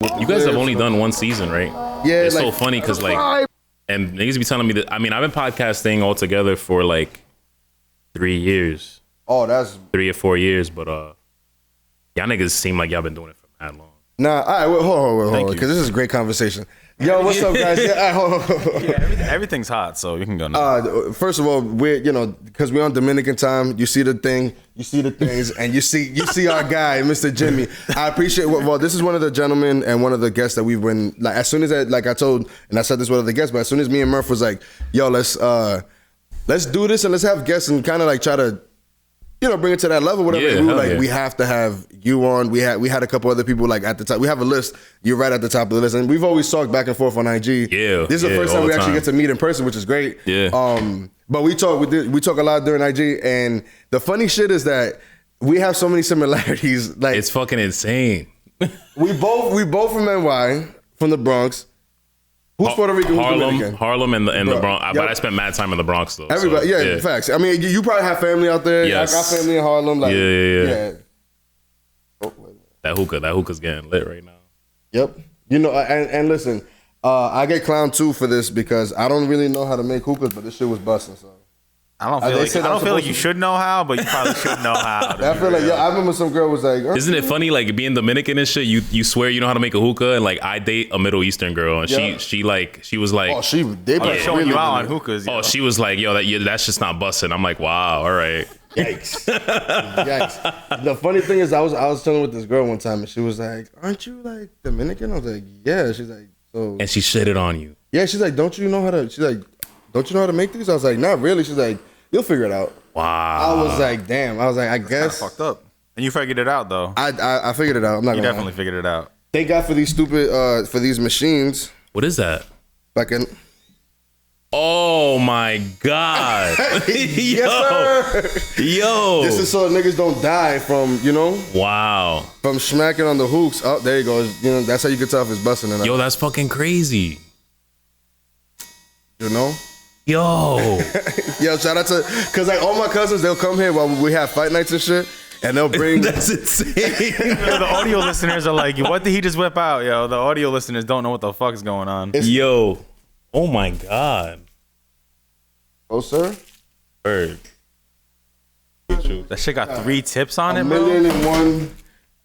You guys have only done one season, right? Yeah, it's so funny because like, and niggas be telling me that. I mean, I've been podcasting altogether for like 3 years. Oh, that's 3 or 4 years, but y'all niggas seem like y'all been doing it for mad long. Nah, all right, hold on, because this is a great conversation. Yo, what's up, guys? Yeah, hold on. Yeah, everything's hot, so you can go now. First of all, we're because we're on Dominican time. You see the thing, you see the things, and you see our guy, Mr. Jimmy. I appreciate. Well, this is one of the gentlemen and one of the guests that we've been like. As soon as I told, and I said this one of the guests, but as soon as me and Murph was like, yo, let's do this and let's have guests and kind of like try to, bring it to that level. Whatever. Yeah, we were like, we have to have you on. We had a couple other people like at the top. We have a list. You're right at the top of the list, and we've always talked back and forth on IG. Yeah, this is the first time we actually get to meet in person, which is great. Yeah. But we talk a lot during IG, and the funny shit is that we have so many similarities. Like it's fucking insane. we both from NY, from the Bronx. Who's Puerto Rican? Who's Dominican? Harlem and the Bronx. Yep. But I spent mad time in the Bronx though. Everybody, so, yeah, facts. I mean, you probably have family out there. Yes. I got family in Harlem. Like, yeah. Oh, that hookah's getting lit right now. Yep. And listen, I get clowned too for this because I don't really know how to make hookahs, but this shit was busting. So I don't feel like you should know how, but you probably should know how. I feel like I remember some girl was like, isn't it funny like being Dominican and shit? You swear you know how to make a hookah, and like I date a Middle Eastern girl, and she was like, oh, they been showing you out on hookahs. Oh, she was like, yo, that's just not busting. I'm like, wow, all right. Yikes. The funny thing is, I was chilling with this girl one time, and she was like, aren't you like Dominican? I was like, yeah. She's like, so. And she shitted on you. Yeah, she's like, don't you know how to make these? I was like, not really. She's like, you'll figure it out. Wow. I was like, damn. I was like, I guess. Fucked up. And you figured it out though. I figured it out. I'm not You gonna definitely figured it out. Thank God for these stupid for these machines. What is that? Fucking. Oh my God. Yes, sir. Yo. This is so niggas don't die from, Wow. from smacking on the hooks. Oh, there you go. That's how you can tell if it's busting or not. Yo, that's fucking crazy. Yo, shout out to, cause like all my cousins, they'll come here while we have fight nights and shit, and they'll bring. That's insane. The audio listeners are like, what did he just whip out? Yo, the audio listeners don't know what the fuck is going on. Yo, oh my God. Oh, sir. Bird. That shit got 3 tips on it, $1 bro. million and one.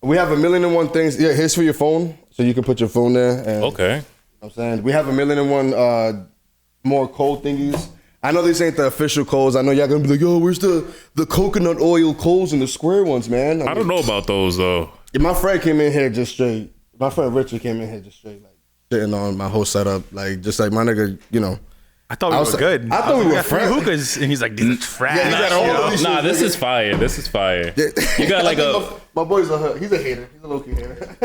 We have 1,000,001 things. Yeah, here's for your phone, so you can put your phone there. And, Okay. You know what I'm saying, we have 1,000,001 more code thingies. I know these ain't the official codes. I know y'all gonna be like, yo, where's the coconut oil codes and the square ones, man? I don't know about those though. My friend came in here just straight. My friend Richard came in here just straight, like shitting on my whole setup, like just like my nigga, I thought we were good. I thought we were got 3 friends. hookahs, and he's like, these are trash. Yeah, he got all of these Nah, shit, this nigga. is fire. This is fire. You got like my boy's he's a hater. He's a low-key hater.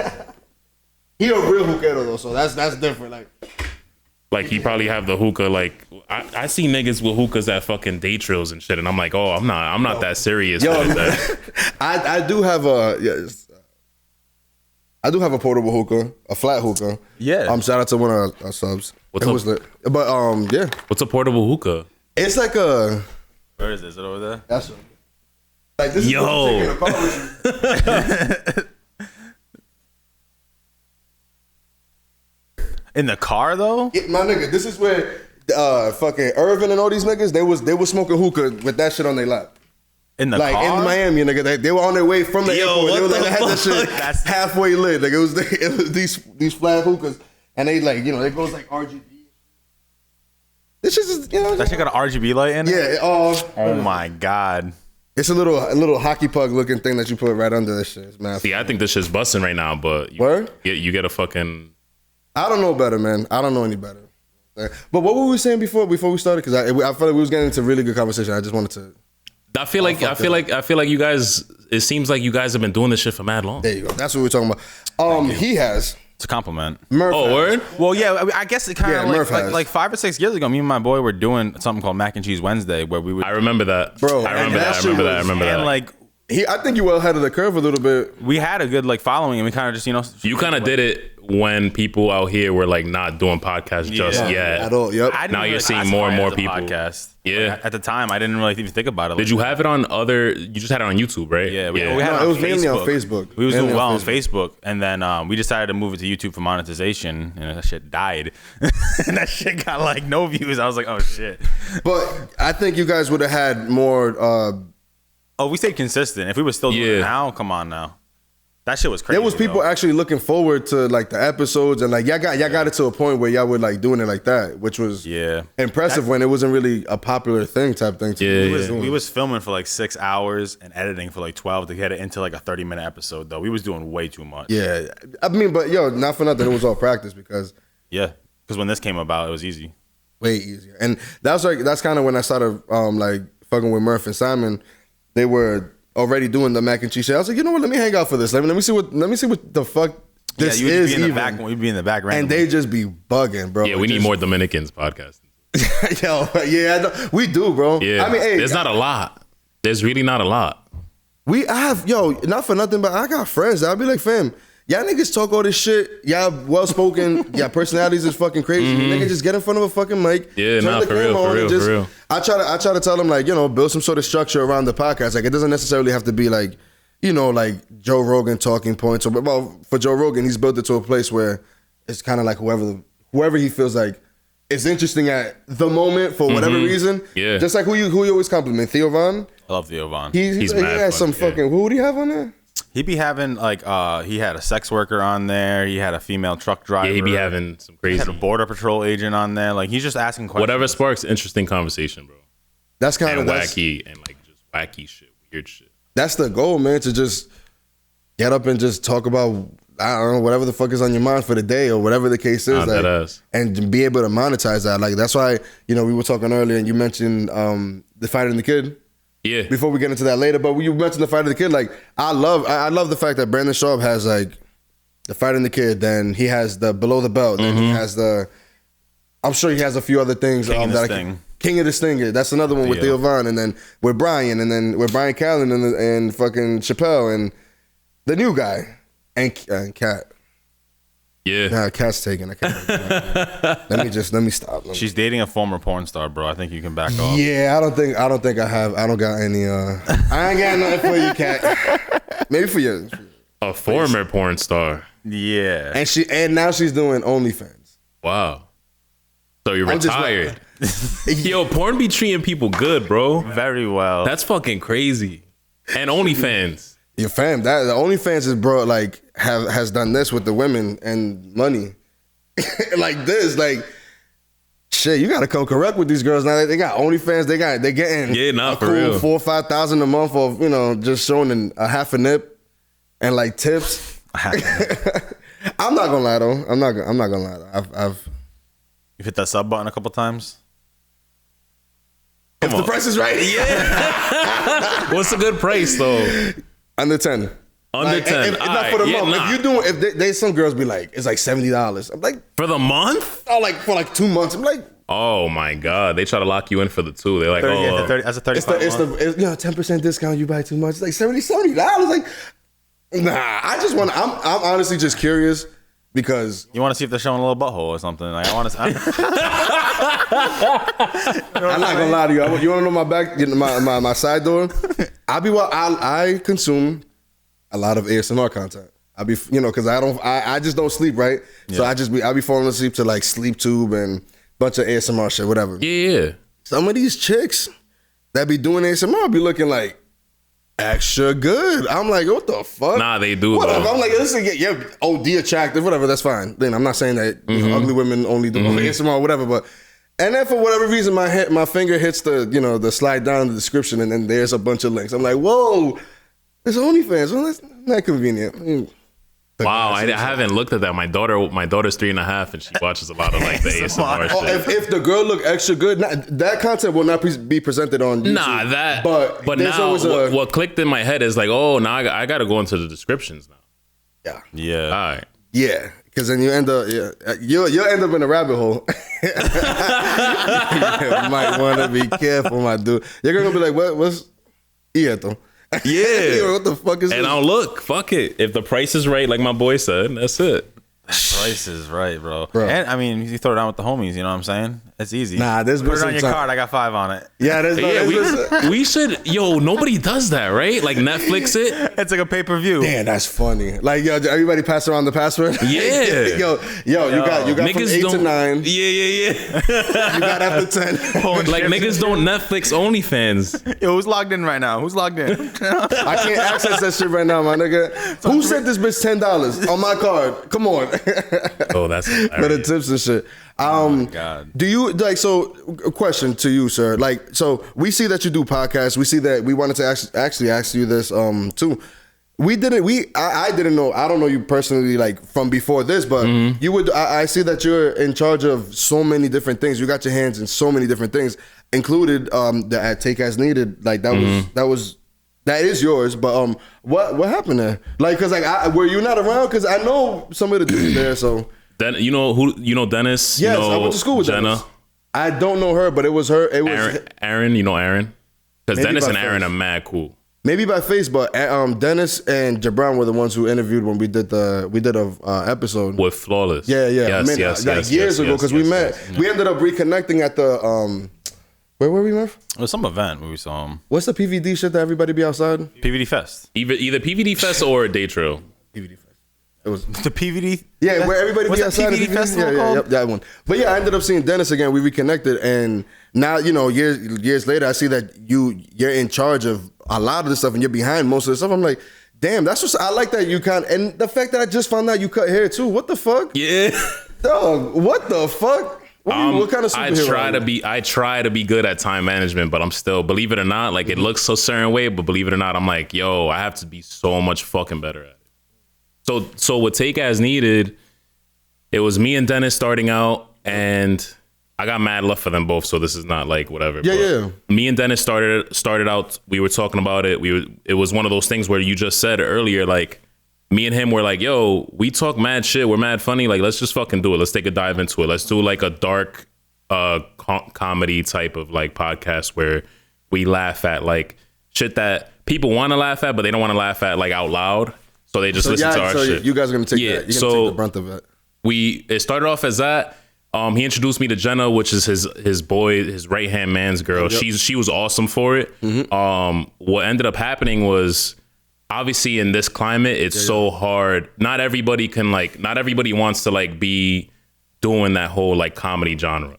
He a real hookero though, so that's different. Like he probably have the hookah. Like I see niggas with hookahs at fucking day trills and shit, and I'm like, oh, I'm not that serious. Yo, with that. I do have a portable hookah, a flat hookah. Yeah. Shout out to one of our subs. What's it up? was lit. But yeah. What's a portable hookah? It's like a. Where is this? Is it over there? That's like this. Yo. Is what you're taking apart with you. In the car though? Yeah, my nigga, this is where fucking Irvin and all these niggas they was smoking hookah with that shit on their lap. In the like car? in Miami, nigga, they were on their way from the airport. They were like, they had that shit That's- halfway lit. Like it was these flat hookahs, and they like it goes like RGB. This shit is That shit got an RGB light in it? yeah. Oh my God. It's a little hockey puck looking thing that you put right under this shit. It's massive. See, I think this shit's busting right now, but Word? you get a fucking. I don't know better, man. I don't know any better. But what were we saying before we started? Because I felt like we was getting into really good conversation. I just wanted to. I feel like you guys. It seems like you guys have been doing this shit for mad long. There you go. That's what we're talking about. He has. It's a compliment. Murph Oh, has. word? Well, yeah, I guess it kind of Murph has. like 5 or 6 years ago, me and my boy were doing something called Mac and Cheese Wednesday, where we would. I remember that. Bro, I remember and that. that I remember shit that. I remember and that. like I think you were ahead of the curve a little bit. We had a good like following, and we kind of just You kind of did it when people out here were like not doing podcasts just yet. At all. Yep. I didn't Now you're really seeing more and classify more it as a people. podcast. Yeah. Like, at the time, I didn't really even think about it. Did you have it on other? You just had it on YouTube, right? Yeah, we had No, it it was mainly on Facebook. We was Mainly doing well on on Facebook, and then we decided to move it to YouTube for monetization, and that shit died. And that shit got like no views. I was like, oh shit. But I think you guys would have had more. Oh, we stayed consistent. If we were still doing it now, come on now. That shit was crazy. There was people actually looking forward to like the episodes, and like y'all got it to a point where y'all were like doing it like that, which was impressive when it wasn't really a popular thing type thing. We was filming for like 6 hours and editing for like 12 to get it into like a 30-minute episode though. We was doing way too much. Yeah, I mean, but yo, not for nothing, it was all practice because when this came about, it was easy, way easier, and that's kind of when I started like fucking with Murph and Simon. They were already doing the mac and cheese shit. I was like, you know what? Let me hang out for this. Let me see what the fuck this is. You'd be in the back, and they just be bugging, bro. Yeah, we need more Dominicans podcasting. Yo, we do, bro. Yeah, I mean, hey, there's not a lot. There's really not a lot. I have, not for nothing, but I got friends. I'll be like, fam, y'all niggas talk all this shit. Y'all well spoken. Y'all personalities is fucking crazy. Niggas just get in front of a fucking mic. Yeah, nah, for real. I try to tell them like, build some sort of structure around the podcast. Like it doesn't necessarily have to be like, like Joe Rogan talking points. Or well, for Joe Rogan, he's built it to a place where it's kind of like whoever he feels like is interesting at the moment for whatever reason. Yeah. Just like who you always compliment, Theo Von. I love Theo Von. He had some fucking. Who would he have on there? He be having like he had a sex worker on there. He had a female truck driver. Yeah, he be having some crazy. He had a border patrol agent on there. Like he's just asking questions. Whatever sparks interesting conversation, bro. That's kind of wacky and like just wacky shit, weird shit. That's the goal, man. To just get up and just talk about I don't know whatever the fuck is on your mind for the day or whatever the case is, and be able to monetize that. Like that's why we were talking earlier and you mentioned the Fighter and the Kid. Yeah. Before we get into that later, but when you mentioned the Fighter and the Kid, like I love the fact that Brandon Sharp has like the Fighter and the Kid, then he has the Below the Belt, then he has I'm sure he has a few other things. King of the Stinger. That's another one with Theo Von, and then with Brian, and then with Brian Callen and fucking Chappelle and the new guy and Kat. Yeah. Nah, Kat's taken. I can't. Let me stop. She's dating a former porn star, bro. I think you can back off. Yeah, I don't think I have. I don't got any. I ain't got nothing for you, Kat. Maybe for you. A former porn star. Yeah. And now she's doing OnlyFans. Wow. So you're retired. Yo, porn be treating people good, bro. Very well. That's fucking crazy. And OnlyFans. Your fam, the OnlyFans is bro, like has done this with the women and money, like this, like shit. You gotta come correct with these girls now. They got OnlyFans. They getting a cool real. 4,000 or 5,000 a month of just showing a half a nip and like tips. I'm not gonna lie though. I'm not gonna lie. I've you hit that sub button a couple times. If the price is right, yeah. What's a good price though? Under 10. Under 10. Not for the month. Nah. If you doing, if some girls be like, it's like $70. I'm like, for the month? Oh, like for like 2 months. I'm like, oh my god, they try to lock you in for the 2. They're like, 30, that's a 35. It's 10% discount. You buy too much. It's like $70. Like, nah. I just want. I'm honestly just curious because you want to see if they're showing a little butthole or something. Like I want to. I'm not gonna lie to you. You want to know my back, my side door? I consume a lot of ASMR content. I be, because I just don't sleep, right? Yeah. So I be falling asleep to like sleep tube and bunch of ASMR shit, whatever. Yeah. Some of these chicks that be doing ASMR be looking like extra good. I'm like, what the fuck? Nah, they do. Whatever. Though. I'm like, listen, yeah, OD attractive, whatever. That's fine. Then I'm not saying that ugly women only do ASMR or whatever, but. And then for whatever reason, my finger hits the slide down in the description, and then there's a bunch of links. I'm like, whoa, it's OnlyFans. Well, that's not convenient. Wow, I haven't looked at that. My daughter's 3.5, and she watches a lot of like the ASMR shit. If the girl look extra good, that content will not be presented on YouTube. Nah, that. But now what clicked in my head is like, oh, now I got to go into the descriptions now. Yeah. All right. Yeah. Because then you end up, you'll end up in a rabbit hole. You might want to be careful, my dude. You're gonna be like, what's esto? Yeah. What the fuck is And this? I'll look, fuck it. If the price is right, like my boy said, that's it. Price is right, bro. And I mean, you throw it down with the homies. You know what I'm saying? It's easy. Nah, there's put been it on your some time- card. I got 5 on it. Yeah, there's no. Yeah, there's we should. Yo, nobody does that, right? Like Netflix it. It's like a pay-per-view. Damn, that's funny. Like, yo, everybody pass around the password. Yeah. yo, you got from Niggas 8 don't. to 9. Yeah. You got after 10. Like niggas don't Netflix OnlyFans. Yo, who's logged in right now? Who's logged in? I can't access that shit right now, my nigga. Who sent this bitch $10 on my card? Come on. Oh, that's For the tips and shit. my God. Do you like? So, a question to you, sir. Like, so we see that you do podcasts. We see that we wanted to actually ask you this too. I didn't know. I don't know you personally, like from before this, but you would. I see that you're in charge of so many different things. You got your hands in so many different things, included the at Take As Needed. Like that is yours. But what happened there? Like, cause like were you not around? Cause I know some of the dudes there. So You know who? You know Dennis? yes, you know I went to school with Jenna. Dennis. I don't know her, but it was her. It was Aaron. You know Aaron? Because Maybe Dennis by and Aaron face. are mad cool. maybe by face, but Dennis and Jabron were the ones who interviewed when we did a episode With Flawless. Yeah. Yes, years ago, because we met. We ended up reconnecting at the where were we, Murph? It was some event where we saw him. What's the PVD shit that everybody be outside? PVD Fest. Either PVD Fest or Day Trail. PVD Fest. It was The PVD? yeah, where everybody What's be that outside. PVD of festival yeah, called? yep, that one. But yeah, I ended up seeing Dennis again. We reconnected, and now years later, I see that you're in charge of a lot of this stuff, and you're behind most of the stuff. I'm like, damn, that's what I like that you and the fact that I just found out you cut hair too. What the fuck? Yeah. Dog, what the fuck? What kind of superhero? I try to be good at time management, but I'm still, believe it or not, like it looks a certain way, but believe it or not, I'm like, yo, I have to be so much fucking better at it. So with Take As Needed, it was me and Dennis starting out, and I got mad love for them both, so this is not like whatever. Yeah. Me and Dennis started out, we were talking about it. It was one of those things where you just said earlier, like, me and him were like, yo, we talk mad shit. We're mad funny. Like, let's just fucking do it. Let's take a dive into it. Let's do like a dark comedy type of like podcast where we laugh at like shit that people want to laugh at, but they don't want to laugh at like out loud. So they just listen to our shit. You guys are going to take that. You're going to take the brunt of it. It started off as that. He introduced me to Jenna, which is his boy, his right hand man's girl. Yep. She was awesome for it. What ended up happening was, obviously in this climate, it's so hard. Not everybody wants to like be doing that whole like comedy genre.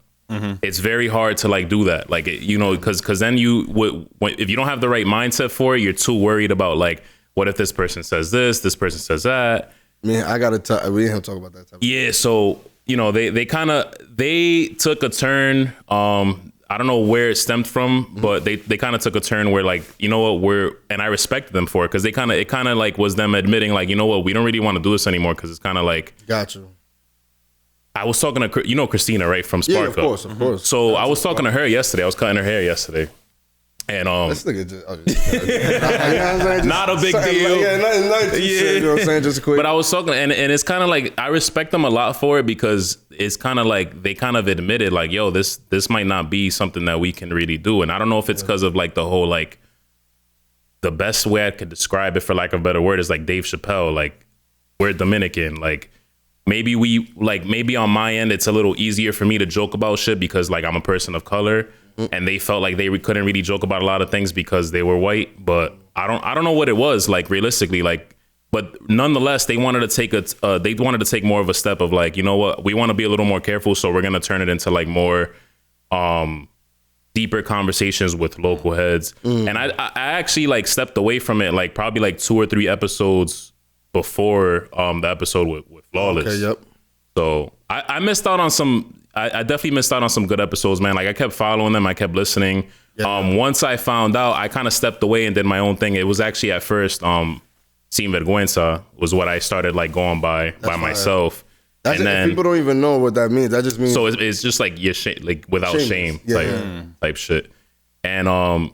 It's very hard to like do that. Like, because then if you don't have the right mindset for it, you're too worried about like, what if this person says this person says that? Man, I got to we didn't talk about that type. Yeah. So, they took a turn. I don't know where it stemmed from, but they kind of took a turn where like, you know what, and I respected them for it, because it kind of like was them admitting like, you know what, we don't really want to do this anymore, because it's kind of like. Gotcha. I was talking to Christina, right, from Spark Yeah, Up. of course. So I was talking to her yesterday. I was cutting her hair yesterday, and This nigga just, not a big deal. Nothing shit, you know what I'm saying? Just quick. But I was talking, and it's kind of like, I respect them a lot for it, because it's kind of like they kind of admitted like, yo, this might not be something that we can really do. And I don't know if it's because of like the whole like, the best way I could describe it, for lack of a better word, is like Dave Chappelle. Like, we're Dominican. Like, maybe on my end, it's a little easier for me to joke about shit because like I'm a person of color, and they felt like they couldn't really joke about a lot of things because they were white. But I don't know what it was, like realistically, like. But nonetheless, they wanted to take more of a step of like, you know what, we want to be a little more careful, so we're gonna turn it into like more deeper conversations with local heads. And I actually like stepped away from it like probably like 2 or 3 episodes before the episode with Flawless. Okay, yep. So I missed out on some. I definitely missed out on some good episodes, man. Like I kept following them, I kept listening. Once I found out, I kind of stepped away and did my own thing. It was actually at first Sin Vergüenza was what I started like going by myself. And then people don't even know what that means. That just means, so it's just like you're like without shame type shit. And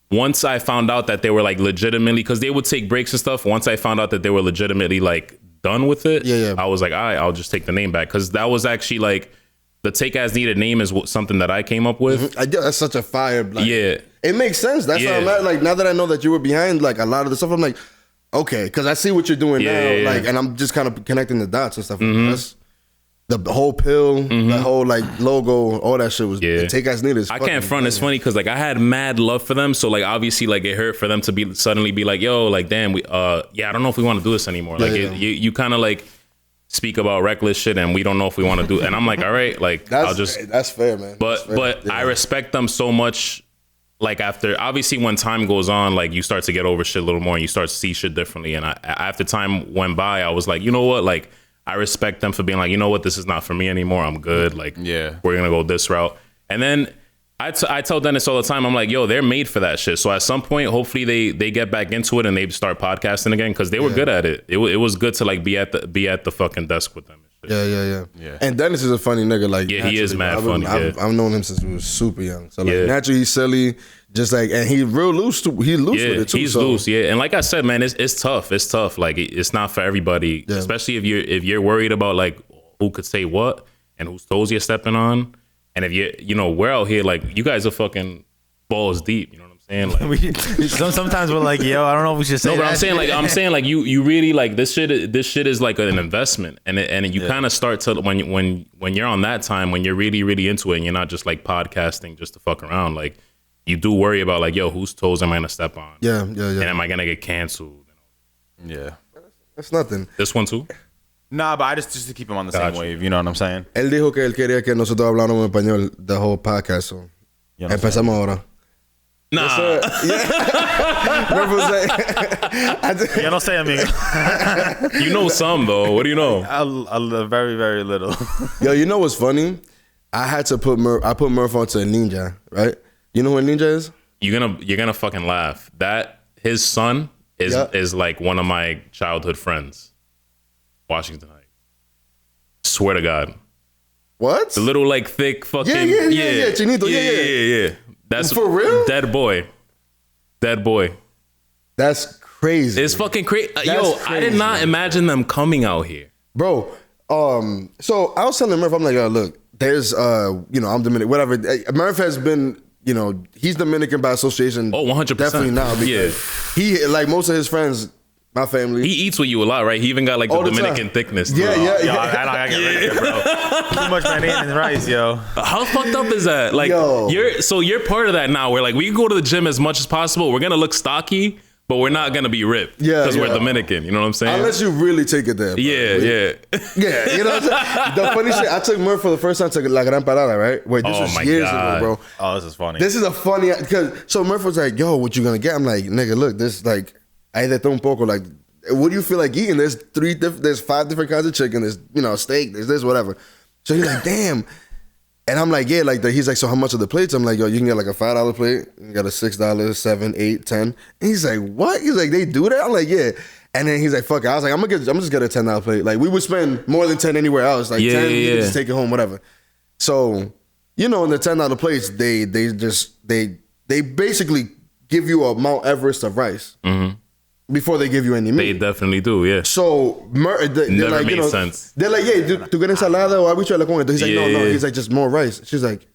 once I found out that they were like legitimately, because they would take breaks and stuff. Once I found out that they were legitimately like done with it, I was like, all right, I'll just take the name back, because that was actually like the Take As Needed name is something that I came up with. That's such a fire. Like, Yeah. It makes sense. That's how I'm at. Like, now that I know that you were behind, like, a lot of the stuff, I'm like, okay, because I see what you're doing now. Like, and I'm just kind of connecting the dots and stuff. That's the whole pill, the whole, like, logo, all that shit was the Take As Needed. I can't front. It's funny because, like, I had mad love for them. So, like, obviously, like, it hurt for them to suddenly be like, yo, like, damn, we, I don't know if we want to do this anymore. Like, you kind of, like, speak about reckless shit and we don't know if we want to do it. And I'm like, all right, like, that's fair, man. But I respect them so much. Like, after, obviously, when time goes on, like, you start to get over shit a little more and you start to see shit differently. And after time went by, I was like, you know what? Like, I respect them for being like, you know what? This is not for me anymore. I'm good. Like, we're going to go this route. And then I tell Dennis all the time, I'm like, yo, they're made for that shit. So at some point, hopefully they get back into it and they start podcasting again because they were good at it. It was good to, like, be at the fucking desk with them. Yeah. And Dennis is a funny nigga. Like, he is mad funny. I've known him since he was super young. So, like, naturally he's silly, just like, and he's real loose. He's loose with it too. He's loose. Yeah, and like I said, man, it's tough. It's tough. Like, it's not for everybody, especially if you're worried about, like, who could say what and whose toes you're stepping on, and if we're out here, like, you guys are fucking balls deep. You know what I'm saying? Like, sometimes we're like, yo, I don't know if we should say. No, but that. I'm saying like you really, like, this shit is like an investment, and you kind of start to when you're on that time when you're really really into it and you're not just like podcasting just to fuck around. Like, you do worry about, like, yo, whose toes am I gonna step on? Yeah. And am I gonna get canceled? Yeah, that's nothing. This one too. Nah, but I just to keep him on the same wave. You know what I'm saying? Él dijo que él quería que nosotros habláramos en español the whole podcast. So empezamos ahora. Nah. Yo no sé, amigo. You know some though. What do you know? A very, very little. Yo, you know what's funny? I had to put Murph onto a ninja, right? You know who a ninja is? You're gonna fucking laugh. That his son is like one of my childhood friends. Washington Heights. Swear to God. What? The little, like, thick fucking yeah. Chinito, yeah. That's for real. Dead boy. That's crazy. It's fucking crazy. Yo, I did not imagine them coming out here, bro. So I was telling Murph, I'm like, yo, look, there's I'm Dominican, whatever. Murph has been, he's Dominican by association. Oh, 100%. Definitely now. He, like most of his friends, my family. He eats with you a lot, right? He even got, like, the Dominican thickness. Yeah. Yo, I get rid of it, bro. Too much mayonnaise and rice, yo. How fucked up is that? Like, you're part of that now. Where, like, we can go to the gym as much as possible. We're gonna look stocky, but we're not gonna be ripped. Because we're Dominican. You know what I'm saying? Unless you really take it there. Bro. Yeah. You know what I'm saying? The funny shit, I took Murph for the first time to La Gran Parada, right? Wait, this was years ago, bro. Oh, this is funny. This is a funny, so Murph was like, yo, what you gonna get? I'm like, nigga, look, this, like, ahí de todo un poco, like, what do you feel like eating? There's 5 different kinds of chicken. There's, steak. There's this, whatever. So he's like, damn. And I'm like, yeah, like, he's like, so how much are the plates? I'm like, yo, you can get like a $5 plate. You got a $6, $7, $8, $10. And he's like, what? He's like, they do that? I'm like, yeah. And then he's like, fuck it. I was like, I'm just get a $10 plate. Like, we would spend more than 10 anywhere else. Like 10, you can just take it home, whatever. So, in the $10 plates, they basically give you a Mount Everest of rice. Mm-hmm. Before they give you any meat. They definitely do, yeah. So, they're never like, made sense. They're like, yeah, ¿tú quieres ensalada o habichuela con esto? He's like, no. He's like, just more rice. She's like,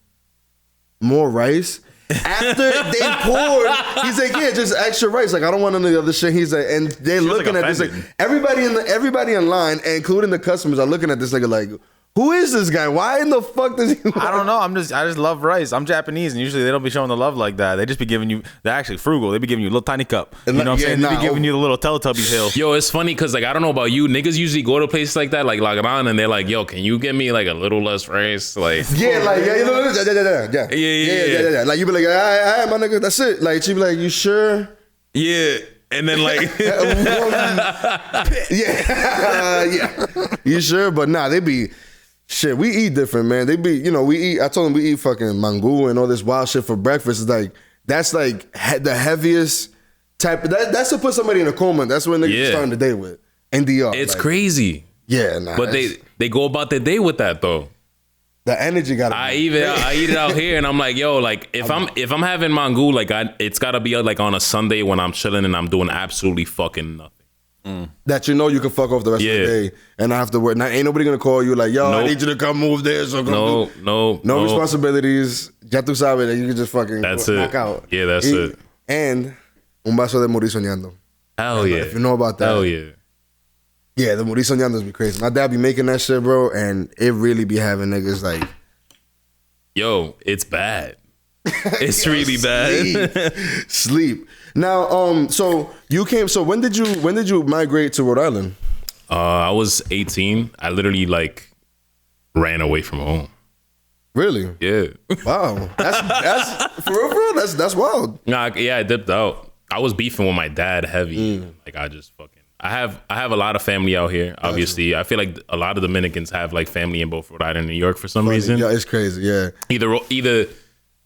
more rice? After they poured, he's like, yeah, just extra rice. Like, I don't want none of the other shit. He's like, and they're looking at this, like, everybody in line, including the customers, are looking at this nigga like, who is this guy? Why in the fuck does he? I don't know. I just love rice. I'm Japanese, and usually they don't be showing the love like that. They just be giving you. They're actually frugal. They be giving you a little tiny cup. You know what I'm saying? They be giving you the little Teletubbies hill. Yo, it's funny because, like, I don't know about you, niggas usually go to places like that, like La Gran, and they're like, yo, can you get me like a little less rice? Like, yeah. Like, you be like, all right, my nigga, that's it. Like, she be like, you sure? Yeah. And then, like, yeah, you sure? But nah, they be. Shit, we eat different, man. They be, we eat, I told them we eat fucking mango and all this wild shit for breakfast. It's like, that's like the heaviest type. That's to put somebody in a coma. That's what niggas starting the day with. NDR. It's like, crazy. Yeah, nah. But they go about their day with that, though. The energy gotta I eat it out here, and I'm like, yo, like, if I'm having mango, like, it's gotta be like on a Sunday when I'm chilling and I'm doing absolutely fucking nothing. that you know you can fuck off the rest of the day and not have to work. Now, ain't nobody gonna call you like, yo, I need you to come move this or come no responsibilities. Ya tú sabes that you can just fucking knock out. Yeah, that's it. And un vaso de morir soñando. Hell yeah. If you know about that. Hell yeah. Yeah, the morir soñandos be crazy. My dad be making that shit, bro, and it really be having niggas like, yo, it's bad. It's really bad. Sleep. Now, so you came. So when did you migrate to Rhode Island? I was 18. I literally like ran away from home. Really? Yeah. Wow. That's for real. That's wild. Nah, yeah, I dipped out. I was beefing with my dad heavy. Like I just fucking. I have a lot of family out here. Obviously, I feel like a lot of Dominicans have like family in both Rhode Island and New York for some reason. Yeah, it's crazy. Yeah. Either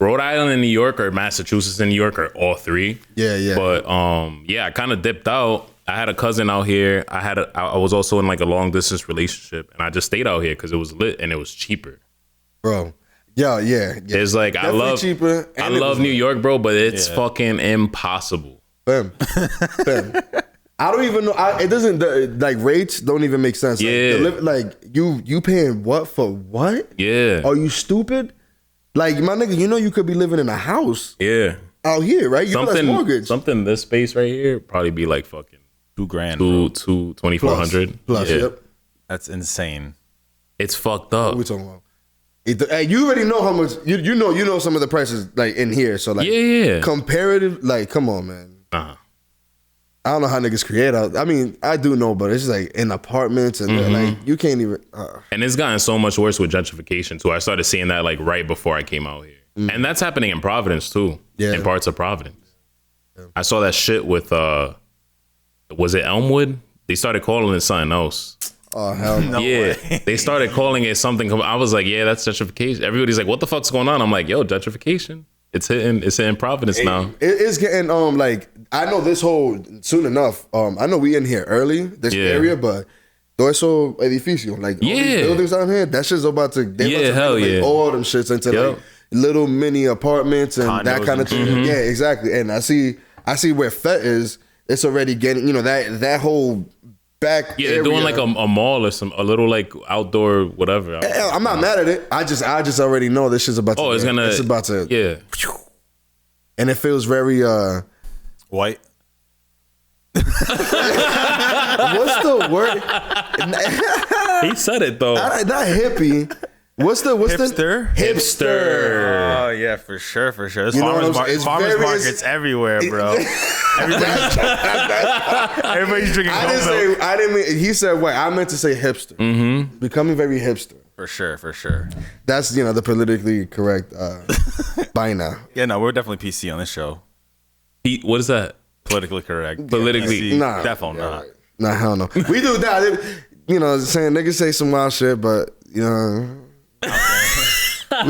Rhode Island and New York or Massachusetts and New York or all three. Yeah. But I kind of dipped out. I had a cousin out here. I was also in like a long distance relationship, and I just stayed out here because it was lit and it was cheaper. Bro. Yeah. It's like cheaper. I love New York, bro, but it's fucking impossible. Bam. I don't even know. It doesn't like rates don't even make sense. Yeah. Like you paying what for what? Yeah. Are you stupid? Like my nigga, you know you could be living in a house. Yeah. Out here, right? You know that's mortgage. Something this space right here probably be like fucking $2,000. 2,400 plus. Yeah. Yep. That's insane. It's fucked up. What we talking about? Hey, you already know how much you know some of the prices like in here. So like comparative, like come on, man. I don't know how niggas create out. I mean, I do know, but it's just like in apartments and like you can't even. And it's gotten so much worse with gentrification too. I started seeing that like right before I came out here, and that's happening in Providence too. Yeah, in parts of Providence. Yeah. I saw that shit with was it Elmwood? They started calling it something else. Oh hell no! Yeah, they started calling it something. I was like, yeah, that's gentrification. Everybody's like, what the fuck's going on? I'm like, yo, gentrification. It's hitting Providence now. It's getting like I know this whole soon enough. I know we in here early this area, but todo eso edificio like all these buildings out here, that shit's about to all them shits into like little mini apartments and condos that kind of thing. Yeah, exactly. And I see where FET is. It's already getting that whole back. Yeah, they're doing like a mall or a little like outdoor whatever. I'm not mad at it. I just already know this shit's about to. It's about to. Yeah. And it feels very white. What's the word? He said it though. Not hippie. What's hipster? Hipster. Oh yeah, for sure. There's farmers markets everywhere, bro. Everybody's drinking. I didn't mean. He said what? I meant to say hipster. Mm-hmm. Becoming very hipster. For sure. That's the politically correct by now. Yeah, no, we're definitely PC on this show. What is that? Politically correct. Politically, nah, definitely not. Right. Nah, hell no. We do that. Saying niggas say some wild shit, but we don't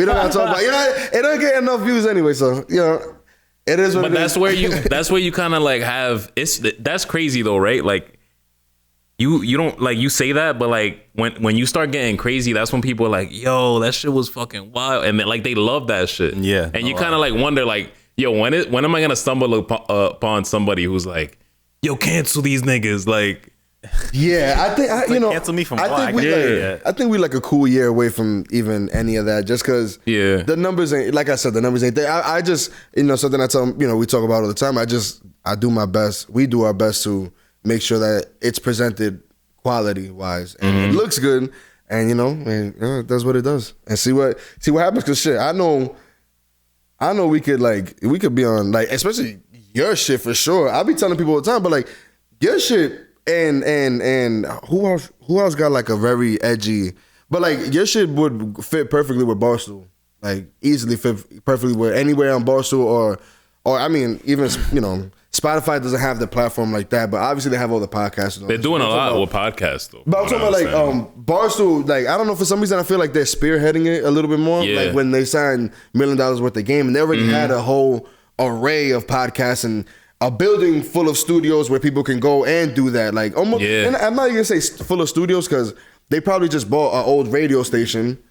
gotta talk about. It don't get enough views anyway. So it is. But that's where you kind of like have. That's crazy though, right? Like. You don't like you say that, but like when you start getting crazy, that's when people are like, yo, that shit was fucking wild, and then, like they love that shit. Yeah, and you kind of like wonder like, yo, when am I gonna stumble upon somebody who's like, yo, cancel these niggas, like. Yeah, I think cancel me from what? I think we like a cool year away from even any of that, just because the numbers ain't, like I said, the numbers ain't there. I just something I tell we talk about all the time. I do my best. We do our best to make sure that it's presented quality wise and it looks good, and it does what it does, and see what happens. Cause shit, I know we could be on like, especially your shit for sure. I be telling people all the time, but like your shit and who else got like a very edgy, but like your shit would fit perfectly with Barstool, like easily fit perfectly with anywhere on Barstool or I mean even Spotify doesn't have the platform like that, but obviously they have all the podcasts. They're doing a lot with podcasts, though. But I'm talking about like Barstool. Like I don't know, for some reason I feel like they're spearheading it a little bit more. Yeah. Like when they signed $1 million worth of game, and they already had a whole array of podcasts and a building full of studios where people can go and do that. Like almost. Yeah. And I'm not even gonna say full of studios because they probably just bought an old radio station.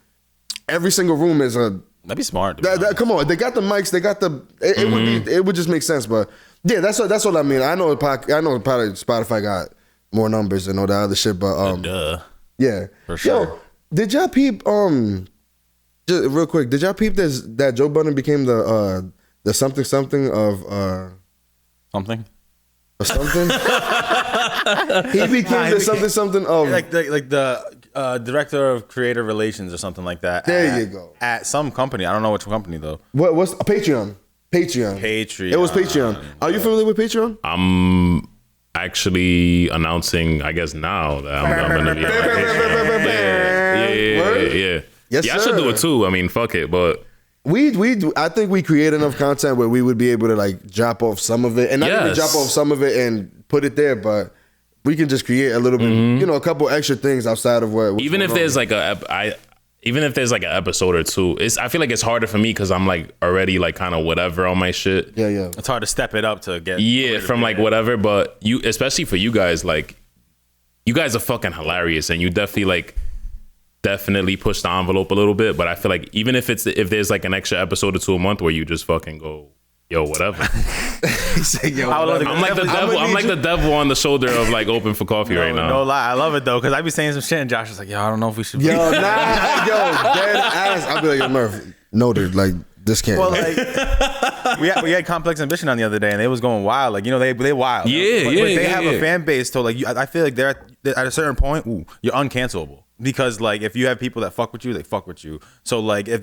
Every single room is a. That'd be smart. Come on, they got the mics. They got the. It would just make sense, but. Yeah, that's what I mean. I know Spotify got more numbers and all that other shit. But yeah, for sure. Yo, did y'all peep? Just real quick, did y'all peep this that Joe Budden became the something of something? Something. He became the something of like the director of creative relations or something like that. There you go. At some company, I don't know which company though. What's Patreon? Patreon. It was Patreon. Are you familiar with Patreon? I'm actually announcing, I guess now that I'm gonna be. Yeah. Yes, I should do it too. I mean, fuck it, but. I think we create enough content where we would be able to like drop off some of it, and not even drop off some of it and put it there, but we can just create a little bit, a couple extra things outside of what. Even if there's like an episode or two, I feel like it's harder for me because I'm like already like kind of whatever on my shit. Yeah. It's hard to step it up to get. Yeah, from like whatever, but especially for you guys, like you guys are fucking hilarious, and you definitely push the envelope a little bit, but I feel like even if there's like an extra episode or two a month where you just fucking go, yo, whatever. He said, yo, whatever. I'm like the devil. I'm like the devil on the shoulder of like Open for Coffee right now. No lie, I love it though because I be saying some shit and Josh is like, yo, I don't know if we should. Dead ass. I'll be like, yo, Murph, noted. Like this can't. Well, like we had Complex Ambition on the other day and they was going wild. Like they wild. Yeah, but they have a fan base. So like I feel like they're at a certain point, you're uncancelable. Because like if you have people that fuck with you, they fuck with you. So like if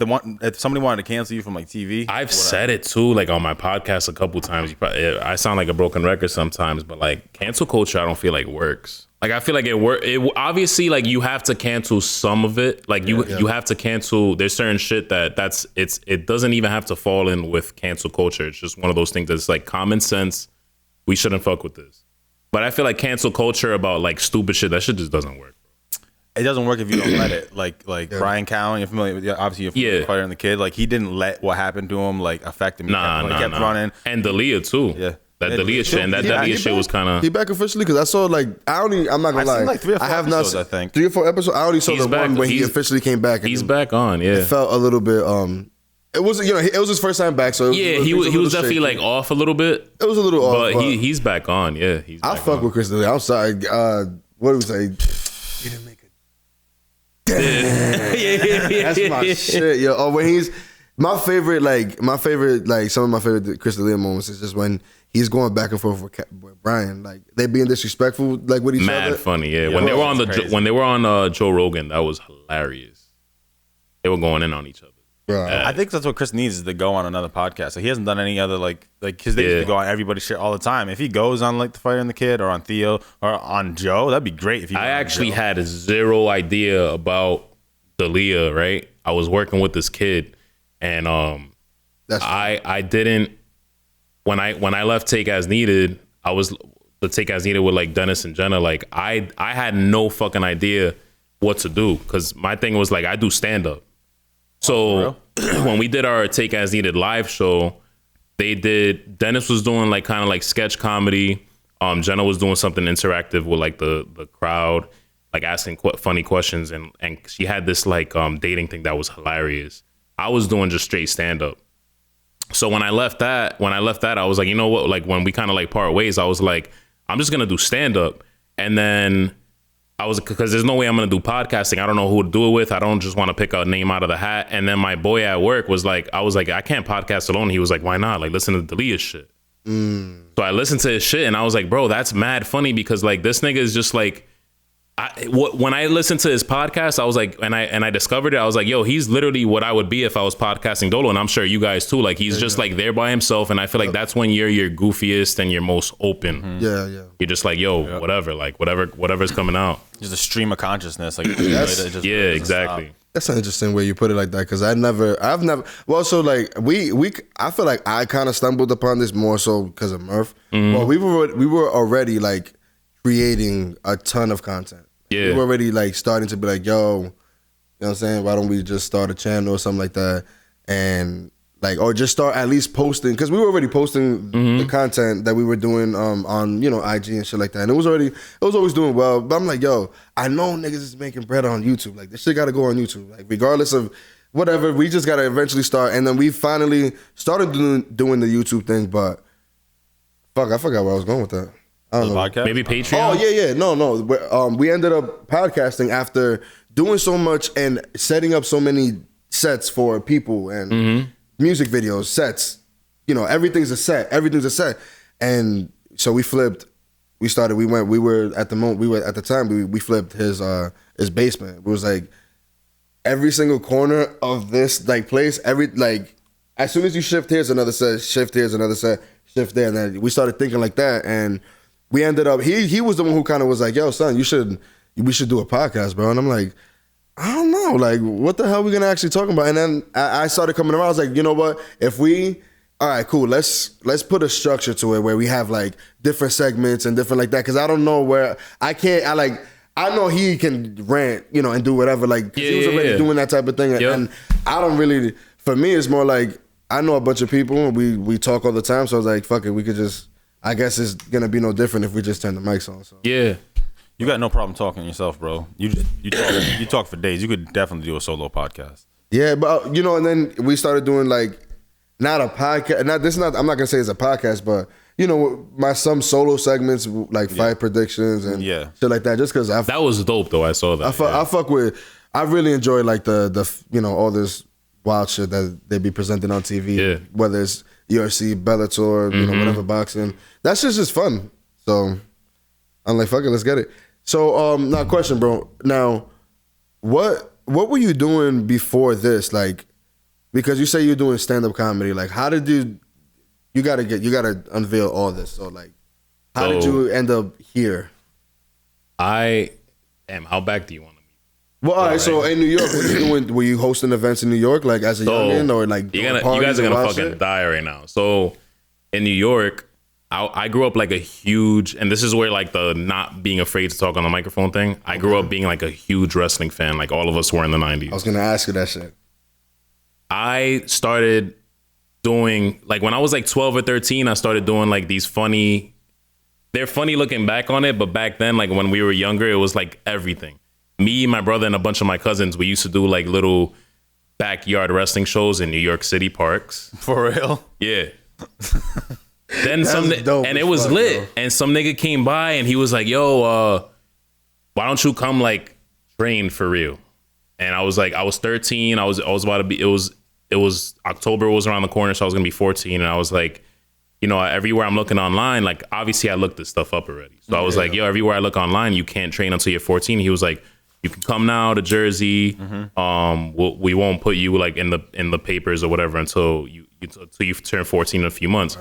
somebody wanted to cancel you from like TV, I've said it too, like on my podcast a couple times. I sound like a broken record sometimes, but like cancel culture, I don't feel like works. Like I feel like it obviously like you have to cancel some of it. Like you have to cancel. There's certain shit it doesn't even have to fall in with cancel culture. It's just one of those things that's like common sense. We shouldn't fuck with this. But I feel like cancel culture about like stupid shit, that shit just doesn't work. It doesn't work if you don't let it. Like Brian Callen, you're familiar with, obviously you're familiar with Fighter and the Kid. Like he didn't let what happened to him like affect him. He kept running. And Dalia too. Yeah. That Dalia shit and that Dalia shit was kind of. He back officially because I saw like I'm not gonna lie. Seen like 3 or 4 episodes, I think 3 or 4 episodes. I only saw the one when he officially came back. He's back on. Yeah. It felt a little bit. It was it was his first time back, so he was definitely like off a little bit. It was a little off, but he's back on. Yeah, I fuck with Chris D'Elia. I'm sorry. What do we say? He didn't make it. That's my shit, yo. Oh, when he's my favorite, some of my favorite Chris D'Elia moments is just when he's going back and forth with Brian, like they being disrespectful, like with each other. Mad funny, yeah. When they were on Joe Rogan, that was hilarious. They were going in on each other. I think that's what Chris needs is to go on another podcast. So he hasn't done any other like because they used to go on everybody's shit all the time. If he goes on like the Fighter and the Kid or on Theo or on Joe, that'd be great. If he I actually had zero idea about Dalia. Right, I was working with this kid, and I didn't when I left Take As Needed. I was the Take As Needed with like Dennis and Jenna. Like I had no fucking idea what to do because my thing was like I do stand up. So when we did our Take As Needed live show, Dennis was doing like kind of like sketch comedy. Jenna was doing something interactive with like the crowd, like asking funny questions. And she had this like dating thing that was hilarious. I was doing just straight stand up. So when I left that, I was like, you know what? Like when we kind of like part ways, I was like, I'm just going to do stand up. And then because there's no way I'm going to do podcasting. I don't know who to do it with. I don't just want to pick a name out of the hat. And then my boy at work was like, I was like, I can't podcast alone. He was like, why not? Like, listen to Dalia's shit. So I listened to his shit and I was like, bro, that's mad funny because like this nigga is just like, when I listened to his podcast, I was like, and I discovered it, I was like, yo, he's literally what I would be if I was podcasting Dolo, and I'm sure you guys too. Like he's just like there by himself, and I feel like that's when you're your goofiest and your most open. Yeah. You're just like, yo, whatever, like whatever's coming out. Just a stream of consciousness, like exactly. Stop. That's an interesting way you put it like that because I've never. Well, so like I feel like I kind of stumbled upon this more so because of Murph. Well, we were already like creating a ton of content. Yeah. We were already like starting to be like, yo, you know what I'm saying? Why don't we just start a channel or something like that? And like, or just start at least posting, because we were already posting the content that we were doing on, you know, IG and shit like that. And it was always doing well. But I'm like, yo, I know niggas is making bread on YouTube. Like this shit gotta go on YouTube. Like regardless of whatever, we just gotta eventually start. And then we finally started doing the YouTube thing, but fuck, I forgot where I was going with that. I don't know. Podcast? Maybe Patreon. Oh yeah. No. We ended up podcasting after doing so much and setting up so many sets for people and music videos, sets. You know, everything's a set. And so we flipped. We were at the time we flipped his basement. It was like every single corner of this like place, as soon as you shift here's another set, shift here's another set, shift there, and then we started thinking like that, and we ended up he was the one who kind of was like, yo son, we should do a podcast, bro. And I'm like, I don't know, like what the hell are we gonna actually talk about? And then I started coming around. I was like, you know what, all right, cool. Let's put a structure to it where we have like different segments and different like that. Cause I don't know where I know he can rant, you know, and do whatever. Like, cause he was already doing that type of thing. Yep. And I don't really, for me, it's more like, I know a bunch of people and we talk all the time. So I was like, fuck it. We could just, I guess it's going to be no different if we just turn the mics on. So. Yeah. You got no problem talking yourself, bro. You talk for days. You could definitely do a solo podcast. Yeah, but you know, and then we started doing like, not a podcast. I'm not gonna say it's a podcast, but you know, some solo segments like fight predictions and shit like that. Just because that was dope though. I saw that. I fuck with. I really enjoy like the you know all this wild shit that they be presenting on TV. Yeah. Whether it's UFC, Bellator, you know, whatever boxing. That's just fun. So I'm like, fuck it, let's get it. So now question, bro. Now, what were you doing before this? Like. Because you say you're doing stand-up comedy, like how did you gotta unveil all this. So like how did you end up here? How back do you want to be? Well, all right, so in New York, were you hosting events in New York like as a youngin or like you guys are gonna fucking die right now. So in New York, I grew up like a huge, and this is where like the not being afraid to talk on the microphone thing. I grew up being like a huge wrestling fan, like all of us were in the 90s. I was gonna ask you that shit. I started doing, like when I was like 12 or 13, I started doing like these they're funny looking back on it, but back then, like when we were younger, it was like everything. Me, my brother, and a bunch of my cousins, we used to do like little backyard wrestling shows in New York City parks. For real? Yeah. Then and it was lit. Bro. And some nigga came by and he was like, yo, why don't you come like train for real? And I was like, I was 13. I was about to be, it was October was around the corner, so I was gonna be 14. And I was like, you know, everywhere I'm looking online, like obviously I looked this stuff up already. So I was like, yo, everywhere I look online, you can't train until you're 14. He was like, you can come now to Jersey. We won't put you like in the papers or whatever until you turn 14 in a few months.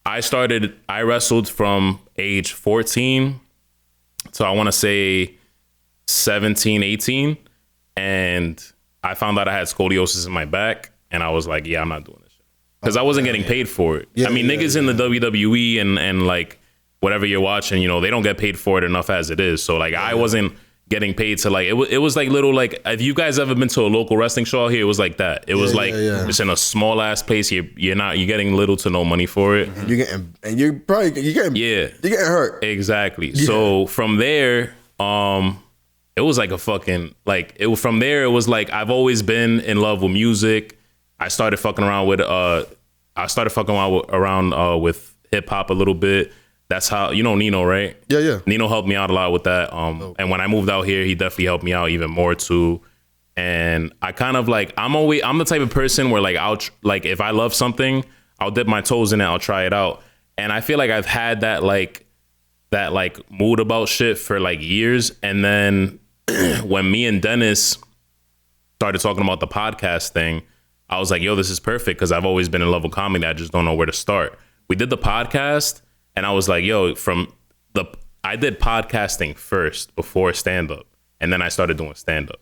Right. I wrestled from age 14 to I want to say 17, 18. And I found out I had scoliosis in my back. And I was like, yeah, I'm not doing this shit. Because I wasn't getting paid for it. Yeah, niggas in the WWE and like whatever you're watching, you know, they don't get paid for it enough as it is. So like I wasn't getting paid to like, it was like little, like if you guys ever been to a local wrestling show out here, it was like that. It was like it's in a small ass place. You're getting little to no money for it. You're getting hurt. Exactly. Yeah. So from there, it was like a fucking like from there it was like I've always been in love with music. I started fucking around with with hip hop a little bit. That's how, you know Nino, right? Yeah. Nino helped me out a lot with that. And when I moved out here, he definitely helped me out even more too. And I kind of like I'm the type of person where like if I love something, I'll dip my toes in it, I'll try it out. And I feel like I've had that mood about shit for like years. And then when me and Dennis started talking about the podcast thing, I was like, yo, this is perfect because I've always been in love with comedy. I just don't know where to start. We did the podcast and I was like, yo, I did podcasting first before stand-up. And then I started doing stand-up.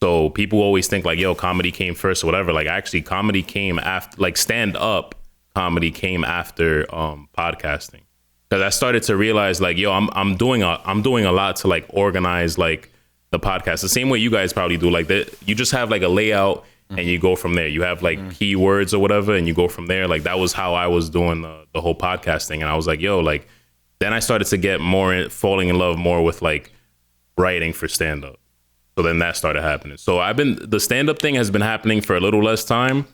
So people always think like, yo, comedy came first or whatever. Like actually comedy came after, like stand-up comedy came after podcasting. Because I started to realize like, yo, I'm doing a lot to like organize like the podcast. The same way you guys probably do. Like you just have like a layout and you go from there. You have like keywords or whatever and you go from there. Like that was how I was doing the whole podcasting. And I was like, yo, like then I started to get falling in love more with like writing for stand-up. So then that started happening. So the stand-up thing has been happening for a little less time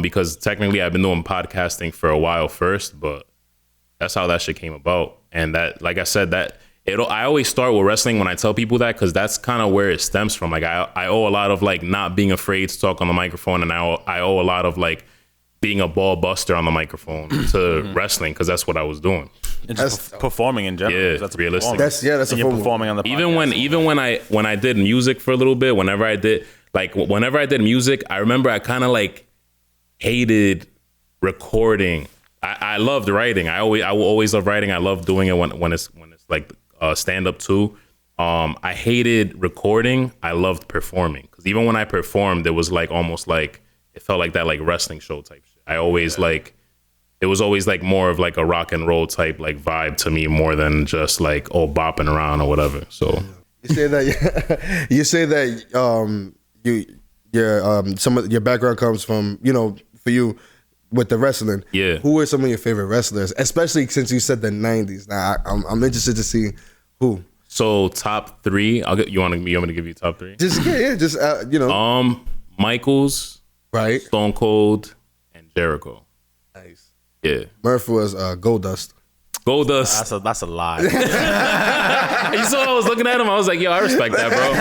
because technically I've been doing podcasting for a while first, but that's how that shit came about. And that, like I said, that I always start with wrestling when I tell people that, because that's kind of where it stems from. Like I owe a lot of like not being afraid to talk on the microphone, and I owe a lot of like being a ball buster on the microphone to wrestling, because that's what I was doing. And just performing in general. Yeah, that's realistic. That's a you're form. performing on the podcast. Even when I did music for a little bit, whenever I did music, I remember I kind of like hated recording. I loved writing. I will always love writing. I love doing it when it's like stand up too. I hated recording. I loved performing, because even when I performed, it was like almost like it felt like that like wrestling show type shit. I always like, it was always like more of like a rock and roll type like vibe to me, more than just like bopping around or whatever. So you say that some of your background comes from, you know, for you with the wrestling. Yeah. Who are some of your favorite wrestlers, especially since you said the 90s? Now I'm interested to see who. So top 3, you want me to give you top 3? Just you know. Michaels, right? Stone Cold, and Jericho. Nice. Yeah. Murph was Goldust. Goldust. That's a lie. You saw I was looking at him. I was like, yo, I respect that, bro.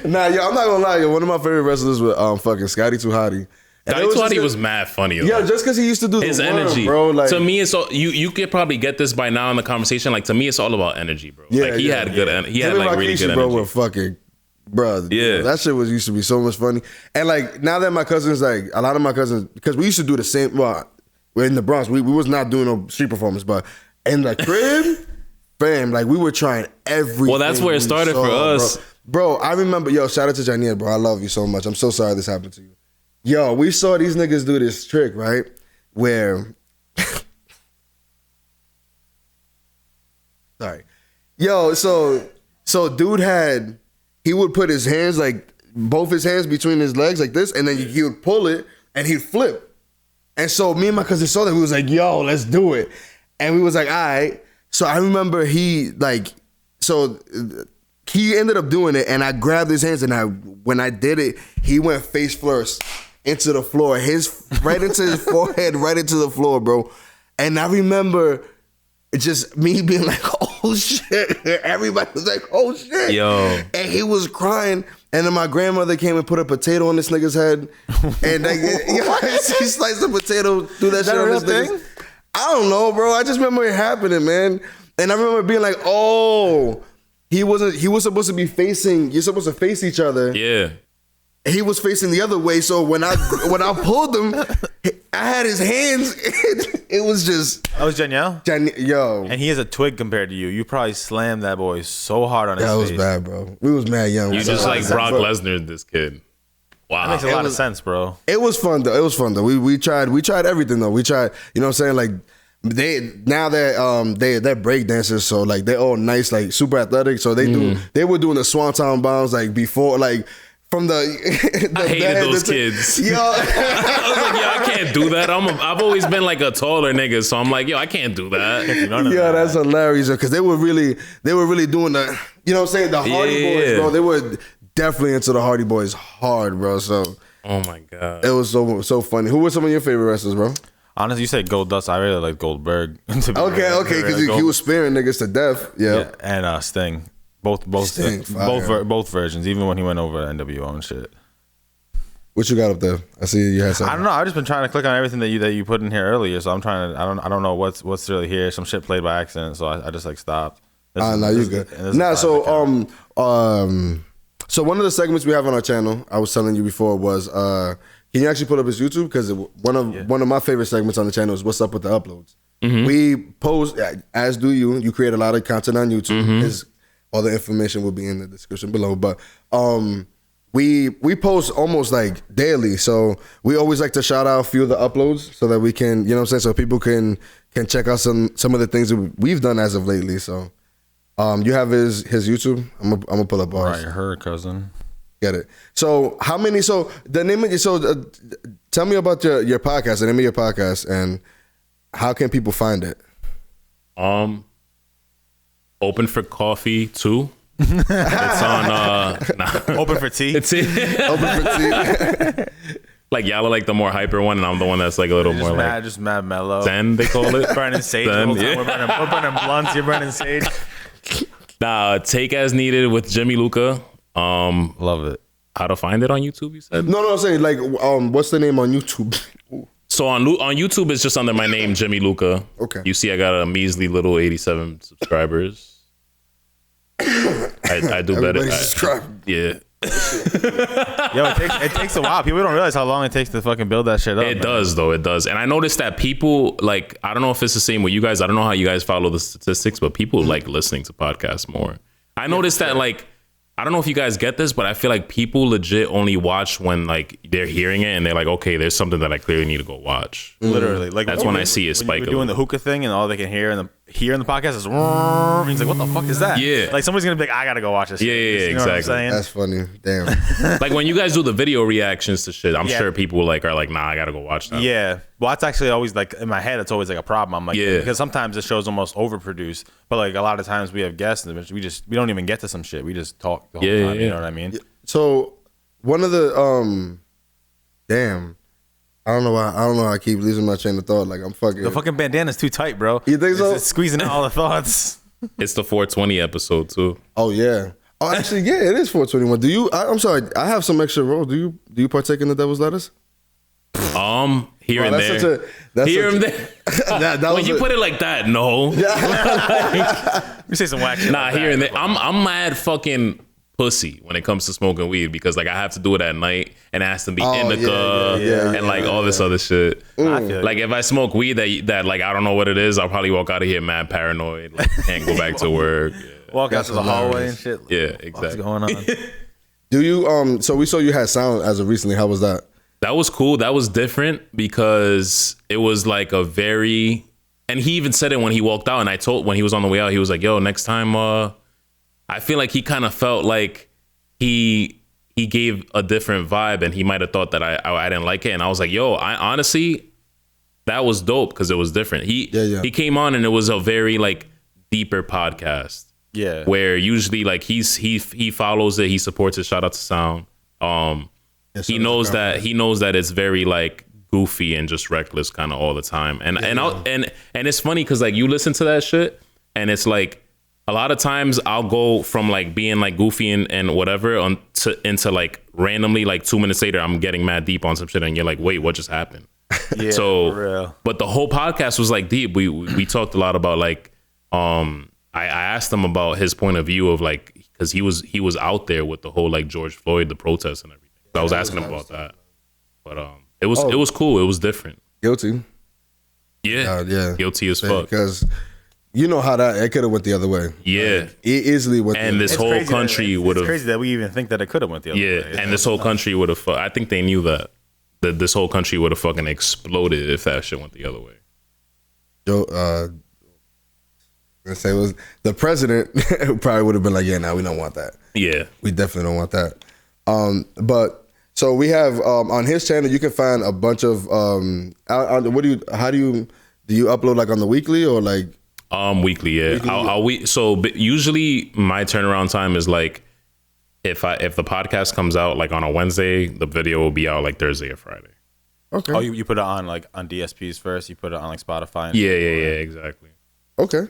Nah, yo, I'm not gonna lie, yo. One of my favorite wrestlers was fucking Scotty 2 Hotty. Scotty 2 Hotty was mad funny. Yeah, just because he used to do his the energy, bro. Like, to me, it's all, you could probably get this by now in the conversation. Like, to me, it's all about energy, bro. Yeah, like he had good, he had like really good energy. Bro, were fucking, bro. Yeah, that shit used to be so much funny. And like now that my cousins, like a lot of my cousins, because we used to do the same. Well, we're in the Bronx. We was not doing no street performance, but in the crib, fam, like we were trying everything. Well, that's where it started for us, bro. I remember, yo, shout out to Janine, bro. I love you so much. I'm so sorry this happened to you. Yo, we saw these niggas do this trick, right? Where, sorry, yo, so dude he would put his hands, like both his hands between his legs like this, and then he would pull it and he'd flip. And so me and my cousin saw that, we was like, yo, let's do it. And we was like, all right. So I remember he ended up doing it, and I grabbed his hands, and when I did it, he went face first into the floor, right into his forehead, right into the floor, bro. And I remember just me being like, oh shit. Everybody was like, oh shit. Yo. And he was crying. And then my grandmother came and put a potato on this nigga's head. And like, she sliced the potato through that shit on this thing. I don't know, bro. I just remember it happening, man. And I remember being like, oh, he was supposed to be you're supposed to face each other. Yeah. He was facing the other way, so when I pulled him, I had his hands. It was just. That was Danielle? Yo. And he is a twig compared to you. You probably slammed that boy so hard on his face. That was bad, bro. We was mad young. You just like Brock Lesnar, this kid. Wow. That makes a lot of sense, bro. It was fun though. We tried everything though. We tried, you know what I'm saying? Like they're break dancers, so like they're all nice, like super athletic. So they were doing the swanton bombs like before, like from the I hated those kids. Yo, I was like, yo, I can't do that. I've always been like a taller nigga, so I'm like, yo, I can't do that. Yeah, that's hilarious because they were really doing the, you know what I'm saying, the Hardy Boys, bro. They were definitely into the Hardy Boys hard, bro. So oh my god, it was so funny. Who were some of your favorite wrestlers, bro? Honestly, you said Goldust. I really like Goldberg. Okay, because he was spearing niggas to death. Yeah, and Sting. Both versions. Even when he went over to NWO and shit. What you got up there? I see you had something. I don't know. I've just been trying to click on everything that you put in here earlier. So I'm trying to. I don't know what's really here. Some shit played by accident. So I just like stopped. No, you good. Nah, so so one of the segments we have on our channel, I was telling you before, was can you actually pull up his YouTube? Because one of my favorite segments on the channel is What's Up with the Uploads. Mm-hmm. We post, as do you. You create a lot of content on YouTube. Mm-hmm. All the information will be in the description below. But we post almost like daily. So we always like to shout out a few of the uploads so that we can, you know what I'm saying, so people can check out some of the things that we've done as of lately. So you have his YouTube. I'm gonna pull up ours. Right, her cousin. Get it. So how many? So the name of your. Tell me about your podcast. The name of your podcast and how can people find it? Open for Coffee 2. It's on. Open for Tea. It's Open for Tea. Like y'all are like the more hyper one, and I'm the one that's like a little more like just mad mellow. Zen, they call it. Burning sage. Zen, Yeah. We're burning blunts. You're burning sage. Nah, Take As Needed with Jimmy Lucca. Love it. How to find it on YouTube? You said No, I'm saying like, what's the name on YouTube? so on YouTube it's just under my name, Jimmy Lucca. Okay. You see, I got a measly little 87 subscribers. I do better. Everybody subscribe. Yeah. Yo, it takes a while. People don't realize how long it takes to fucking build that shit up. It does though. It does. And I noticed that people like, I don't know if it's the same with you guys. I don't know how you guys follow the statistics, but people like listening to podcasts more. I noticed that like, I don't know if you guys get this, but I feel like people legit only watch when like they're hearing it and they're like, okay, there's something that I clearly need to go watch. Literally, like That's when I see it spike. We're doing the hookah thing, and all they can hear in the podcast is. And he's like, "What the fuck is that?" Yeah. like somebody's gonna be like, "I gotta go watch this." Yeah, shit. yeah, You know what I'm exactly. saying? That's funny. Damn. Like when you guys do the video reactions to shit, I'm Yeah. sure people like are like, nah, I gotta go watch that. Yeah, well, that's actually always like in my head. It's always like a problem. I'm like, Yeah. because sometimes the show's almost overproduced, but like a lot of times we have guests and we don't even get to some shit. We just talk the whole Yeah, time. yeah. You know what I mean? So one of the damn, I don't know why I keep losing my train of thought. Like I'm fucking. The fucking bandana's too tight, bro. You think so? It's squeezing out all the thoughts. It's the 420 episode too. Oh yeah. Oh, actually, yeah, it is 421. Do you? I'm sorry, I have some extra roll. Do you partake in the devil's lettuce? Here Wow, and that's there. such a- that's Here such and a- there. that When was you a- put it like that, no. You say some whack shit. Nah, like here that. and there. I'm mad fucking pussy when it comes to smoking weed because like I have to do it at night and it has to be indica and like all this other shit. I feel Like if I smoke weed that like I don't know what it is, I'll probably walk out of here mad paranoid. Like can't go back to work. walk out That's to the hallway hilarious. and shit. Yeah, What's exactly. going on? Do you? So we saw you had sound as of recently. How was that? That was cool. That was different because it was like a very, and he even said it when he walked out. And I told when he was on the way out, he was like, "Yo, next time." I feel like he kind of felt like he gave a different vibe, and he might have thought that I didn't like it. And I was like, "Yo, I honestly, that was dope because it was different." He came on, and it was a very like deeper podcast. Yeah. Where usually like he follows it, he supports it. Shout out to Sound. He knows that it's very like goofy and just reckless kind of all the time. And it's funny because like you listen to that shit and it's like a lot of times I'll go from like being like goofy and whatever into like randomly like 2 minutes later I'm getting mad deep on some shit and you're like, wait, what just happened? Yeah, So, for real. but the whole podcast was like deep. We talked a lot about like I asked him about his point of view of like because he was out there with the whole like George Floyd, the protests and everything. So I was asking him about that, but it was cool. It was different. Guilty. Yeah, yeah. guilty as fuck. Because you know how that it could have went the other way. Yeah, Like, it easily went. and this It's whole crazy country would It's have. crazy that we even think that it could have went the other way. Yeah, and this whole country would have. I think they knew that this whole country would have fucking exploded if that shit went the other way. Joe, I say it was the president who probably would have been like, yeah, no, we don't want that. Yeah, We definitely don't want that. But so we have on his channel, you can find a bunch of do you upload like on the weekly or like? weekly. Yeah, so usually my turnaround time is like if the podcast comes out like on a Wednesday, the video will be out like Thursday or Friday. Okay. Oh, you put it on like on DSPs first. You put it on like Spotify. And Yeah, exactly. Okay.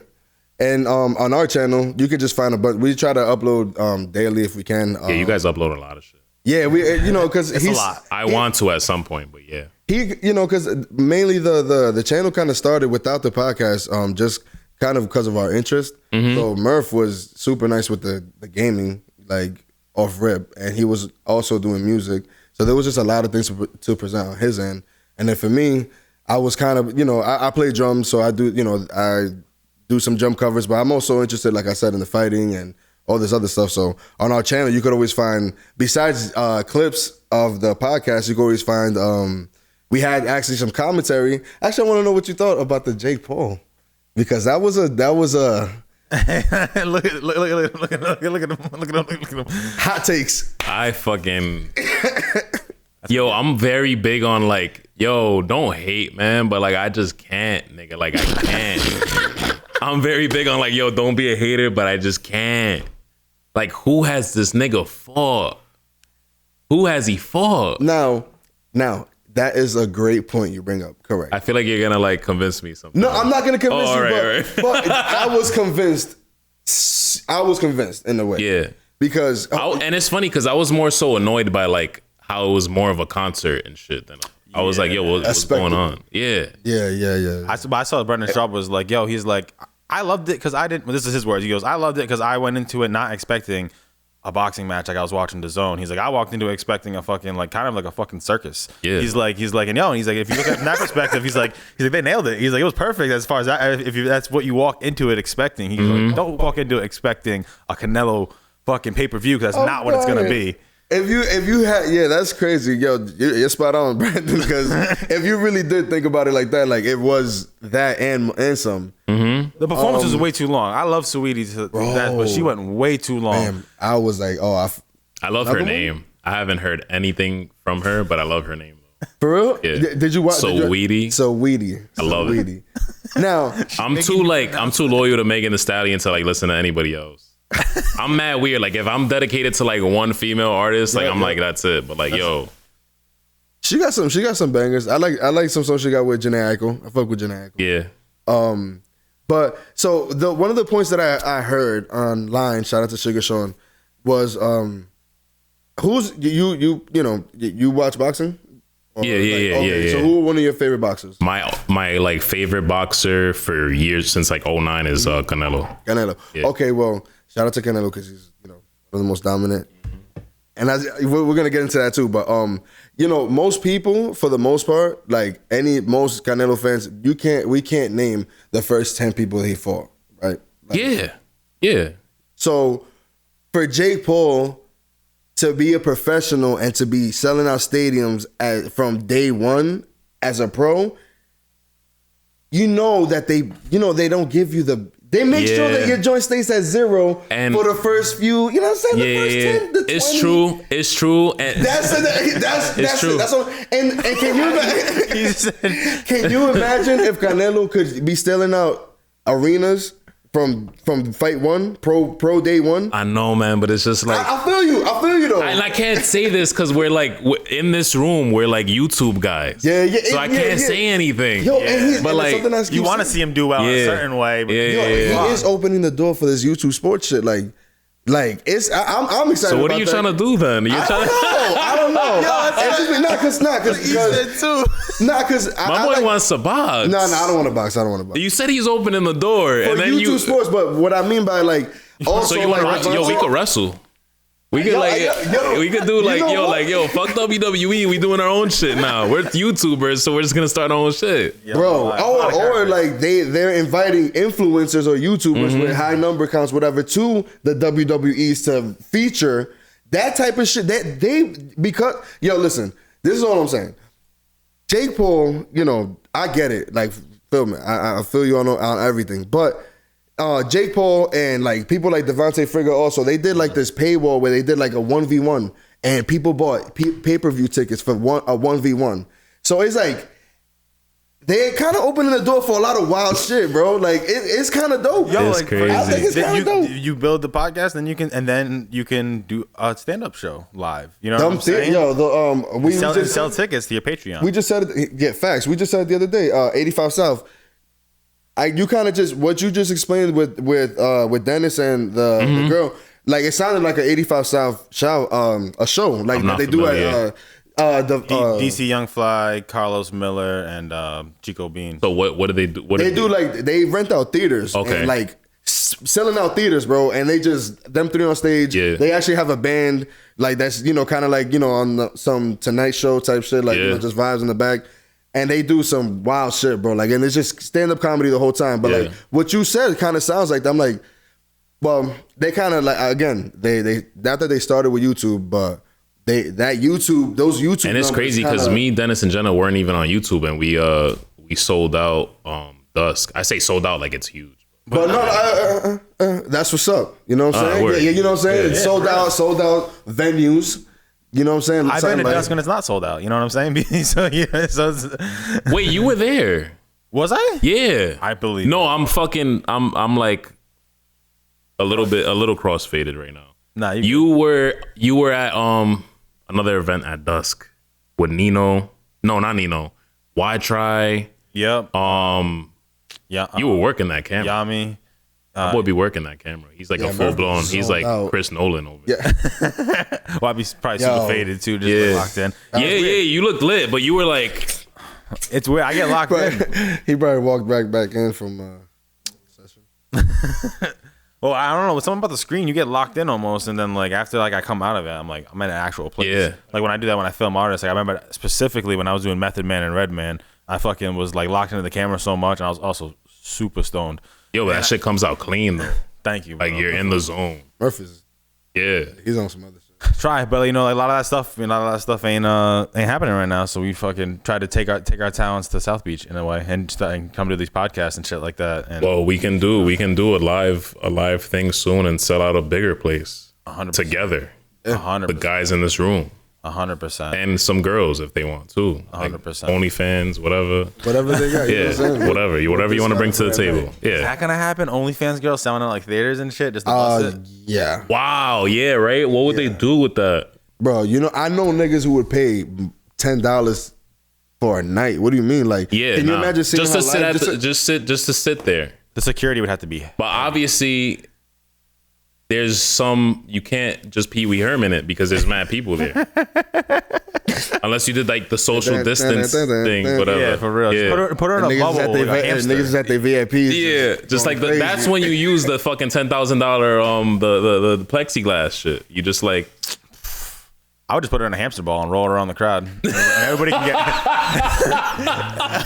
And on our channel, you can just find we try to upload daily if we can. Yeah, you guys upload a lot of shit. Yeah, we because It's a lot. I want to at some point, but yeah. He because mainly the channel kind of started without the podcast, just kind of because of our interest. So Murph was super nice with the gaming, like off rip, and he was also doing music. So there was just a lot of things to present on his end. And then for me, I was kind of I play drums, so I do I do some drum covers, but I'm also interested, like I said, in the fighting and all this other stuff. So on our channel, you could always find, besides clips of the podcast, you could always find, we had actually some commentary. Actually, I want to know what you thought about the Jake Paul, because that was a look at him. hot takes. I fucking yo, I'm very big on like, yo, don't hate, man, but like I just can't, nigga. Like I can't. I'm very big on like, yo, don't be a hater, but I just can't. Like, who has this nigga fought? Who has he fought? Now, That is a great point you bring up. Correct. I feel like you're gonna like convince me something. No, I'm not gonna convince you, right. but I was convinced. I was convinced in a way. Yeah. Because and it's funny because I was more so annoyed by like how it was more of a concert and shit than I was like, yo, what's going on? Yeah. Yeah. I saw Brendan Schaub was like, yo, he's like, I loved it because I didn't. Well, this is his words. He goes, I loved it because I went into it not expecting a boxing match like I was watching DAZN. He's like, I walked into it expecting a fucking like kind of like a fucking circus. Yeah. He's like, and yo, and he's like, if you look at it from that perspective, he's like, they nailed it. He's like, it was perfect as far as that. If that's what you walk into it expecting, he's like, don't walk into it expecting a Canelo fucking pay-per-view because that's not what it's gonna be. If you had, that's crazy, yo, you're spot on, Brandon. Because if you really did think about it like that, like it was that and some. Mm-hmm. The performance was way too long. I love Saweetie to that, but she went way too long. Man, I was like, I love her name. I haven't heard anything from her, but I love her name. For real? Yeah. Did you watch Saweetie? Saweetie. I love it. Now I'm too loyal to Megan Thee Stallion to like listen to anybody else. I'm mad weird. Like if I'm dedicated to like one female artist, like I'm like that's it. But like yo, she got some bangers. I like some songs she got with Janae Aiko. I fuck with Janae Yeah. Aiko. But so one of the points that I heard online, shout out to Sugar Sean, was who's you watch boxing? Yeah. So who are one of your favorite boxers? My like favorite boxer for years since like 2009 is Canelo. Yeah. Okay, well, shout out to Canelo because he's one of the most dominant. And we're gonna get into that too. But most people, for the most part, like most Canelo fans, we can't name the first 10 people he fought, right? Like, yeah. So for Jake Paul to be a professional and to be selling out stadiums from day one as a pro, that they don't give you they make sure that your joint stays at 0 and for the first few, you know what I'm saying? The first 10, the 20. It's true. And that's true. That's all. And can you imagine if Canelo could be selling out arenas from fight one, pro day one? I know, man, but it's just like I feel you though. And I can't say this because we're in this room, we're like YouTube guys. Yeah. So I can't say anything. But like you want to see him do well in a certain way. But he is opening the door for this YouTube sports shit. Like it's I'm excited. So what are you trying to do then? I don't know. Because my boy wants to box. No, I don't want to box. You said he's opening the door, for and then YouTube sports. But what I mean by like, also so you want to we could wrestle. We could we could do fuck WWE. We doing our own shit now. We're YouTubers, so we're just gonna start our own shit, bro. Or like they're inviting influencers or YouTubers with high number counts, whatever, to the WWEs to feature that type of shit. Listen, this is all I'm saying. Jake Paul, I get it. Like, feel me. I feel you on everything, but. Jake Paul and like people like Devontae Frigga also, they did like this paywall where they did like a 1v1 and people bought pay-per-view tickets for a 1v1. So it's like they kind of opening the door for a lot of wild shit, bro. Like it's kind of dope. It's crazy. I think it's kind of dope. You build the podcast, and you can do a stand-up show live. You know what I'm saying? We sell tickets to your Patreon. We just said it. Yeah, facts. We just said it the other day. 85 South. You kind of just what you just explained with Dennis and the girl, like it sounded like an 85 South show, a show like they familiar. Do at DC Young Fly, Carlos Miller, and Chico Bean. So what do they do? They rent out theaters, and like selling out theaters, bro. And they just them three on stage. Yeah. They actually have a band like that's kind of like on some Tonight Show type shit, like just vibes in the back. And they do some wild shit, bro. Like, and it's just stand-up comedy the whole time. But like, what you said kind of sounds like I'm like, well, they kind of like again, they not that they started with YouTube, but those YouTube. And it's crazy because me, Dennis, and Jenna weren't even on YouTube, and we sold out Dusk. I say sold out like it's huge. But no, that's what's up. You know what I'm saying? Yeah, you know what I'm saying? It's sold out venues. You know what I'm saying? I've been to Dusk when it's not sold out. You know what I'm saying? Wait, you were there? Was I? Yeah, I believe. No, I'm like a little crossfaded right now. Nah, you were at another event at Dusk with Nino No, not Nino. Why Try? Yep. Yeah. You were working that camera. Yami. My boy be working that camera. He's like a full blown. He's like Chris Nolan over there. Yeah. Well, I'd be probably super faded too, just locked in. Yeah. You looked lit, but you were like, it's weird. I get locked in. He probably walked back in from session. Well, I don't know. Something about the screen, you get locked in almost, and then like after like I come out of it, I'm like I'm in an actual place. Yeah. Like when I do that when I film artists, like I remember specifically when I was doing Method Man and Redman, I fucking was like locked into the camera so much, and I was also super stoned. yo, that shit comes out clean though. Thank you, bro. Like you're in the zone. Murph is. Yeah. He's on some other shit. Try, but you know, like a lot of that stuff, ain't happening right now. So we fucking try to take our talents to South Beach in a way, and come to these podcasts and shit like that. And Well, we can do a live thing soon and sell out a bigger place 100%. together. 100%. The guys in this room 100%. and some girls if they want too. 100%. OnlyFans, whatever. Whatever they got. You know what I'm saying? Whatever you want to bring to the table. Is Yeah. that gonna happen? OnlyFans girls selling at like theaters and shit just to bust it? Yeah. Wow. Yeah. Right. What would they do with that? Bro, you know, I know niggas who would pay $10 for a night. What do you mean? Like, Yeah. can you imagine seeing just her to sit live? at just to sit there? The security would have to be. But obviously, there's some you can't just Pee Wee Herman it because there's mad people there. Unless you did like the social distance thing, whatever. Yeah, for real. Yeah. Just put her in a Niggas bubble. at Like a hamster. niggas at their VIPs. Yeah, just like crazy. that's when you use the fucking $10,000 the plexiglass shit. You just like I would just put her in a hamster ball and roll her around the crowd. Everybody can get.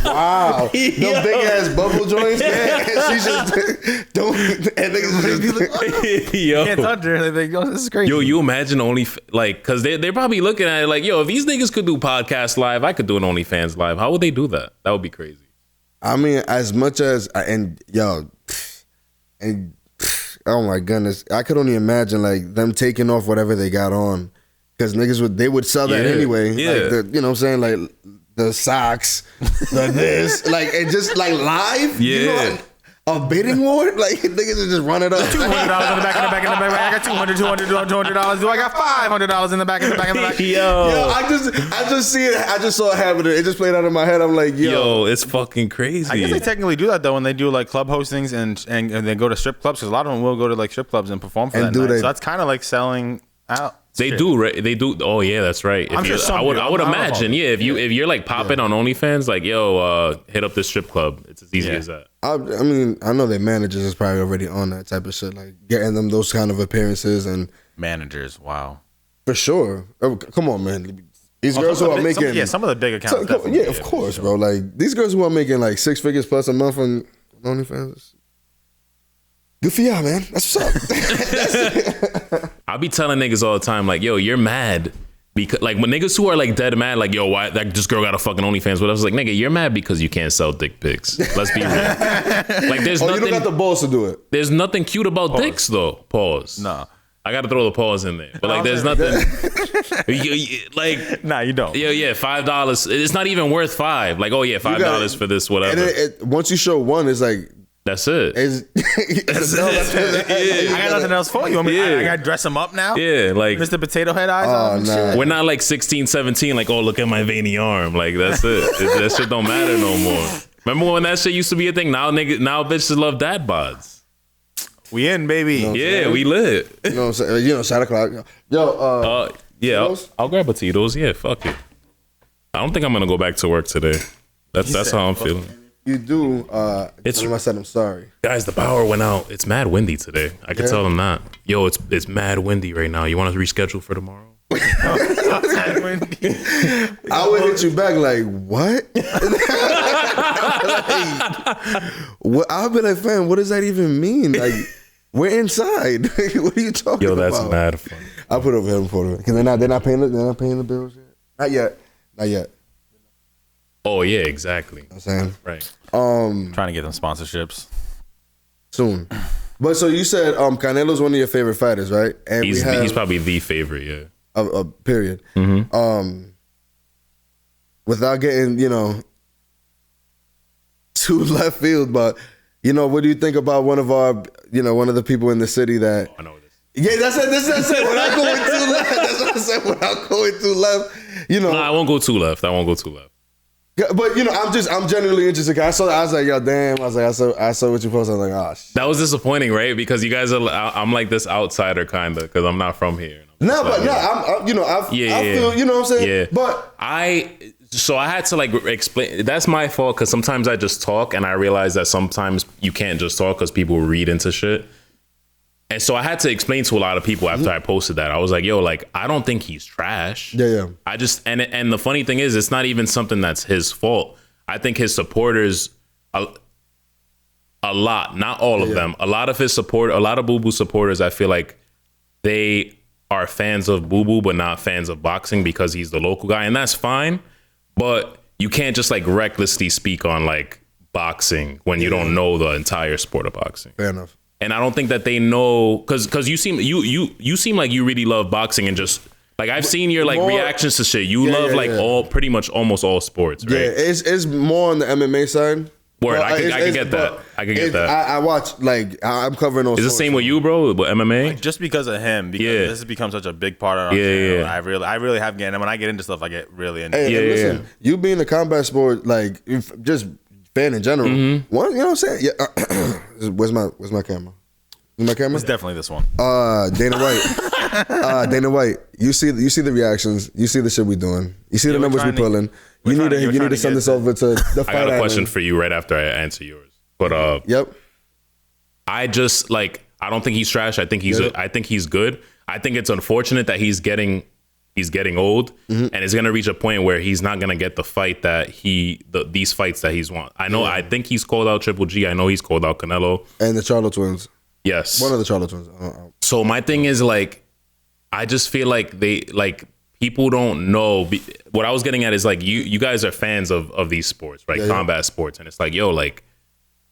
Wow. Them big ass bubble joints. Yeah. She just don't. And niggas just, yo. Can't touch her. They think, oh, this is crazy. Yo, you imagine like, cause they're probably looking at it like, yo, if these niggas could do podcasts live, I could do an OnlyFans live. How would they do that? That would be crazy. I mean, as much as oh my goodness, I could only imagine like them taking off whatever they got on, because niggas would sell that Yeah. anyway. Yeah. Like you know what I'm saying, like the socks, the this, like and just like live. Yeah. You know, a bidding war, like niggas would just run it up. $200 in the back. I got $200. Do I got $500 in the back? Yo. Yo, I just see it. I just saw it happening. It just played out in my head. I'm like, Yo, it's fucking crazy. I guess they technically do that though when they do like club hostings and they go to strip clubs, because a lot of them will go to like strip clubs and perform for And that do night. they- So that's kind of like selling out. They Shit. do, right? They do. Oh yeah, that's right. I'm sure some I would do. I would I don't know imagine. about- Yeah, if you're like popping on OnlyFans, like yo, hit up this strip club. It's as easy as that. I mean, I know their managers is probably already on that type of shit, like getting them those kind of appearances, and Managers, wow. for sure. Oh, come on, man. These girls who are making some of the big accounts. yeah, of course, bro. Like these girls who are making like 6 figures plus a month on OnlyFans. Good for y'all, man. That's what's up. I be telling niggas all the time, like, yo, you're mad because like when niggas who are like dead mad, like, yo, why that this girl got a fucking OnlyFans? But I was like, nigga, you're mad because you can't sell dick pics. Let's be real. Like, there's Oh, you nothing. don't got the balls to do it. There's nothing cute about dicks though. Pause. No. I got to throw the pause in there. But like, there's nothing. Like, Nah, you don't. yeah, $5. It's not even worth $5. Like, oh yeah, $5 for this, whatever. And once you show one, it's like That's it. it's I got nothing else for you. I mean, Yeah. I got to dress him up now. Yeah, like Mr. Potato Head eyes on. and nah. shit. we're not like 16, 17, like, oh, look at my veiny arm. Like, that's it. That shit don't matter no more. Remember when that shit used to be a thing? Now bitches love dad bods. We in, baby. Yeah, we lit. You know what I'm saying? You know, shot o'clock. Yo, Yeah, Tito's? I'll grab a Tito's. Yeah, fuck it. I don't think I'm gonna go back to work today. That's how I'm feeling. you do. It's- Tell him I said I'm sorry. Guys, the power went out. It's mad windy today. I could tell them that. Yo, it's mad windy right now. You want to reschedule for tomorrow? I would hit you back like, what? What? I'll be like, fam, what does that even mean? Like, we're inside. What are you talking Yo, about? that's mad funny. I'll put it over here before because they're not paying the bills yet. Not yet. Oh yeah, exactly. You know what I'm saying? Right. Trying to get them sponsorships. Soon. But so you said Canelo's one of your favorite fighters, right? And He's we have he's probably the favorite. Yeah. a period. Mm-hmm. Without getting, too left field, but what do you think about one of the people in the city that I know this. Yeah, that's it. Without going too left. That's what I said. Without going too left. Nah, I won't go too left. But I'm genuinely interested. I was like, yo, damn. I saw what you posted. I was like, oh shit. That was disappointing, right? Because you guys are. I'm like this outsider kind of because I'm not from here. I feel, you know what I'm saying? Yeah. But I had to like explain. That's my fault because sometimes I just talk and I realize that sometimes you can't just talk because people read into shit. And so I had to explain to a lot of people after I posted that. I was like, yo, like, I don't think he's trash. Yeah. I just, and the funny thing is, it's not even something that's his fault. I think his supporters, a lot, not all of them, a lot of Boo Boo supporters, I feel like they are fans of Boo Boo, but not fans of boxing because he's the local guy. And that's fine. But you can't just like recklessly speak on like boxing when you don't know the entire sport of boxing. Fair enough. And I don't think that they know because you seem like you really love boxing and just like I've seen your like reactions to shit. You love all pretty much almost all sports, right? Yeah, it's more on the MMA side. Word, I can get that. I can get that. I watch like I'm covering those. Is the same with you, bro? With MMA? Like, just because of him, because this has become such a big part of our channel. I really have getting. And when I get into stuff, I get really into. Hey, listen, you being a combat sport, like just fan in general. One, you know what I'm saying? Yeah. Where's my camera? My camera? It's definitely this one. Dana White. Dana White. You see the reactions. You see the shit we doing. You see the numbers we pulling. You need to send this over to the fight. I got a question for you right after I answer yours. But yep. I just like I don't think he's trash. I think he's good. I think it's unfortunate that he's getting old and it's gonna reach a point where he's not gonna get the fight that these fights that he's won. I know. I think he's called out Triple G. I know he's called out Canelo and the Charlo twins. Yes. One of the Charlo twins. So my thing is like, I just feel like people don't know. What I was getting at is like, you guys are fans of these sports, right? Combat sports. And it's like, yo, like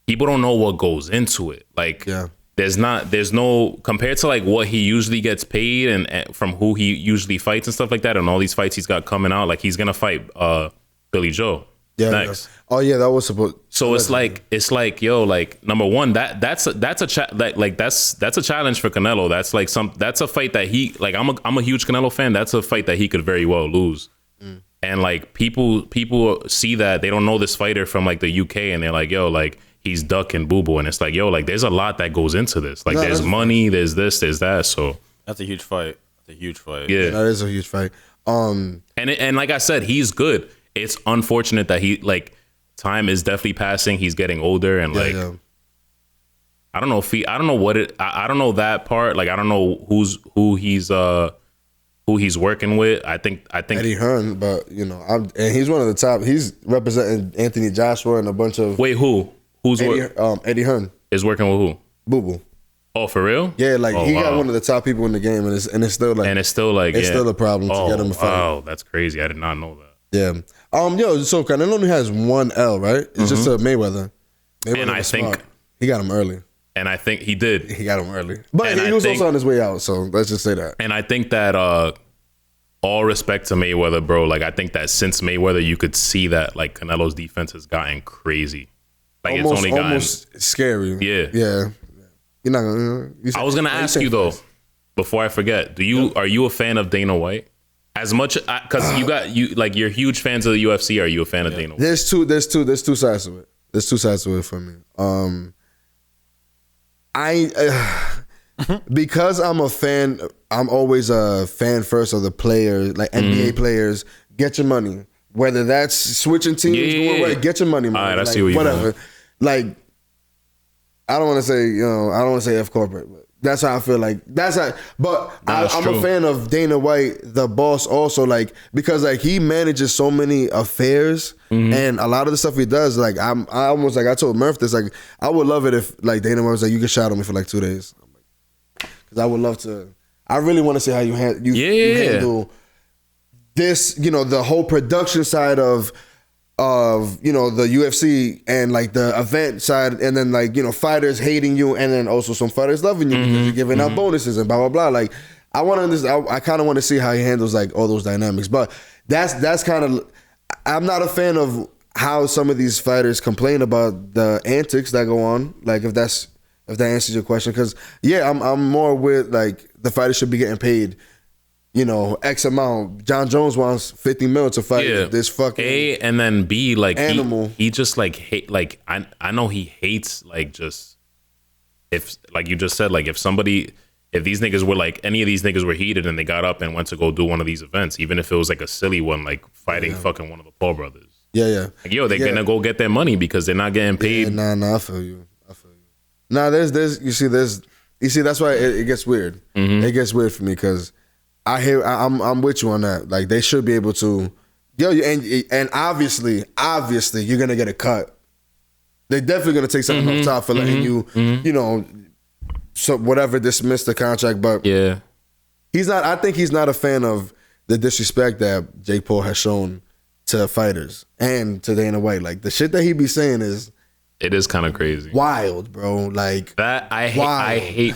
people don't know what goes into it. Like there's no, compared to like what he usually gets paid and from who he usually fights and stuff like that. And all these fights he's got coming out, like he's going to fight Billy Joe. Next. Yeah. Oh yeah, that was supposed. So it's like yo, like number one, that's a challenge for Canelo. That's a fight that he like. I'm a huge Canelo fan. That's a fight that he could very well lose. And like people see that, they don't know this fighter from like the UK, and they're like, yo, like he's ducking Boo Boo, and it's like, yo, like there's a lot that goes into this. Like there's money, there's this, there's that. So that's a huge fight. It's a huge fight. Yeah, that is a huge fight. And like I said, he's good. It's unfortunate that he like time is definitely passing. He's getting older and like I don't know if I don't know that part. Like I don't know who he's working with. I think Eddie Hearn, but you know, and he's one of the top. He's representing Anthony Joshua and a bunch of. Wait, who's Eddie Hearn is working with who? Boo Boo. Oh, for real? Yeah, like he got one of the top people in the game, and it's still a problem to get him to fight. Wow, that's crazy. I did not know that. Yeah. So Canelo only has one L, right? It's just a Mayweather. And I think he got him early. And I think he did. He got him early, but he was also on his way out. So let's just say that. And I think that all respect to Mayweather, bro. Like I think that since Mayweather, you could see that like Canelo's defense has gotten crazy. Like it's only gotten almost scary. Yeah. You're not gonna. I was gonna ask you though, before I forget. Are you a fan of Dana White? As much because you're huge fans of the UFC. Are you a fan of Dana White? There's two sides to it. There's two sides to it for me. Because I'm a fan. I'm always a fan first of the players, like NBA players. Get your money, whether that's switching teams, going right, get your money, man. All right, I see what you whatever. Like, I don't want to say F corporate, but that's how I feel like. But I'm a fan of Dana White, the boss, also, like, because like he manages so many affairs and a lot of the stuff he does. Like I almost like I told Murph this. Like I would love it if like Dana White was like, you can shadow me for like 2 days, because I would love to. I really want to see how you handle this. You know, the whole production side of the UFC and like the event side, and then like fighters hating you, and then also some fighters loving you because you're giving out bonuses and blah blah blah. Like I kind of want to see how he handles like all those dynamics. But that's kind of, I'm not a fan of how some of these fighters complain about the antics that go on. Like if that answers your question, because I'm more with like the fighters should be getting paid. X amount. John Jones wants 50 mil to fight this fucking A, and then B, like animal. He just like hate, like I know he hates, like, just if, like you just said, like if these niggas were like, any of these niggas were heated and they got up and went to go do one of these events, even if it was like a silly one, like fighting fucking one of the Paul brothers. Yeah. Like, yo, they're gonna go get their money because they're not getting paid. Yeah, nah, I feel you. Nah, there's you see that's why it gets weird. It gets weird for me because I'm with you on that. Like they should be able to, and obviously you're gonna get a cut. They're definitely gonna take something off top for letting you, so whatever, dismiss the contract. But Yeah. I think he's not a fan of the disrespect that Jake Paul has shown to fighters and to Dana White. Like the shit that he be saying is. It is kind of crazy. Wild, bro. Like that. I hate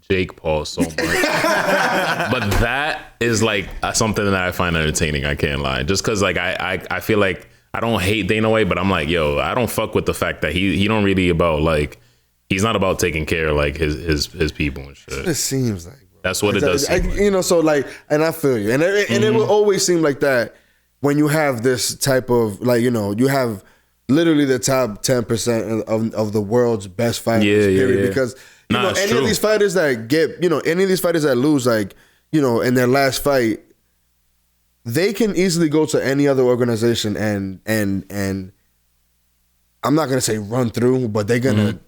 Jake Paul so much. But that is like something that I find entertaining. I can't lie. Just because like I feel like I don't hate Dana White, but I'm like, yo, I don't fuck with the fact that he don't really about like, he's not about taking care of like his people and shit. It seems like, bro. That's what it does seem like. So like, and I feel you. And it will always seem like that when you have this type of like, you have literally the top 10% of the world's best fighters. Yeah. Because any of these fighters that any of these fighters that lose, like, in their last fight, they can easily go to any other organization and I'm not gonna say run through, but they're gonna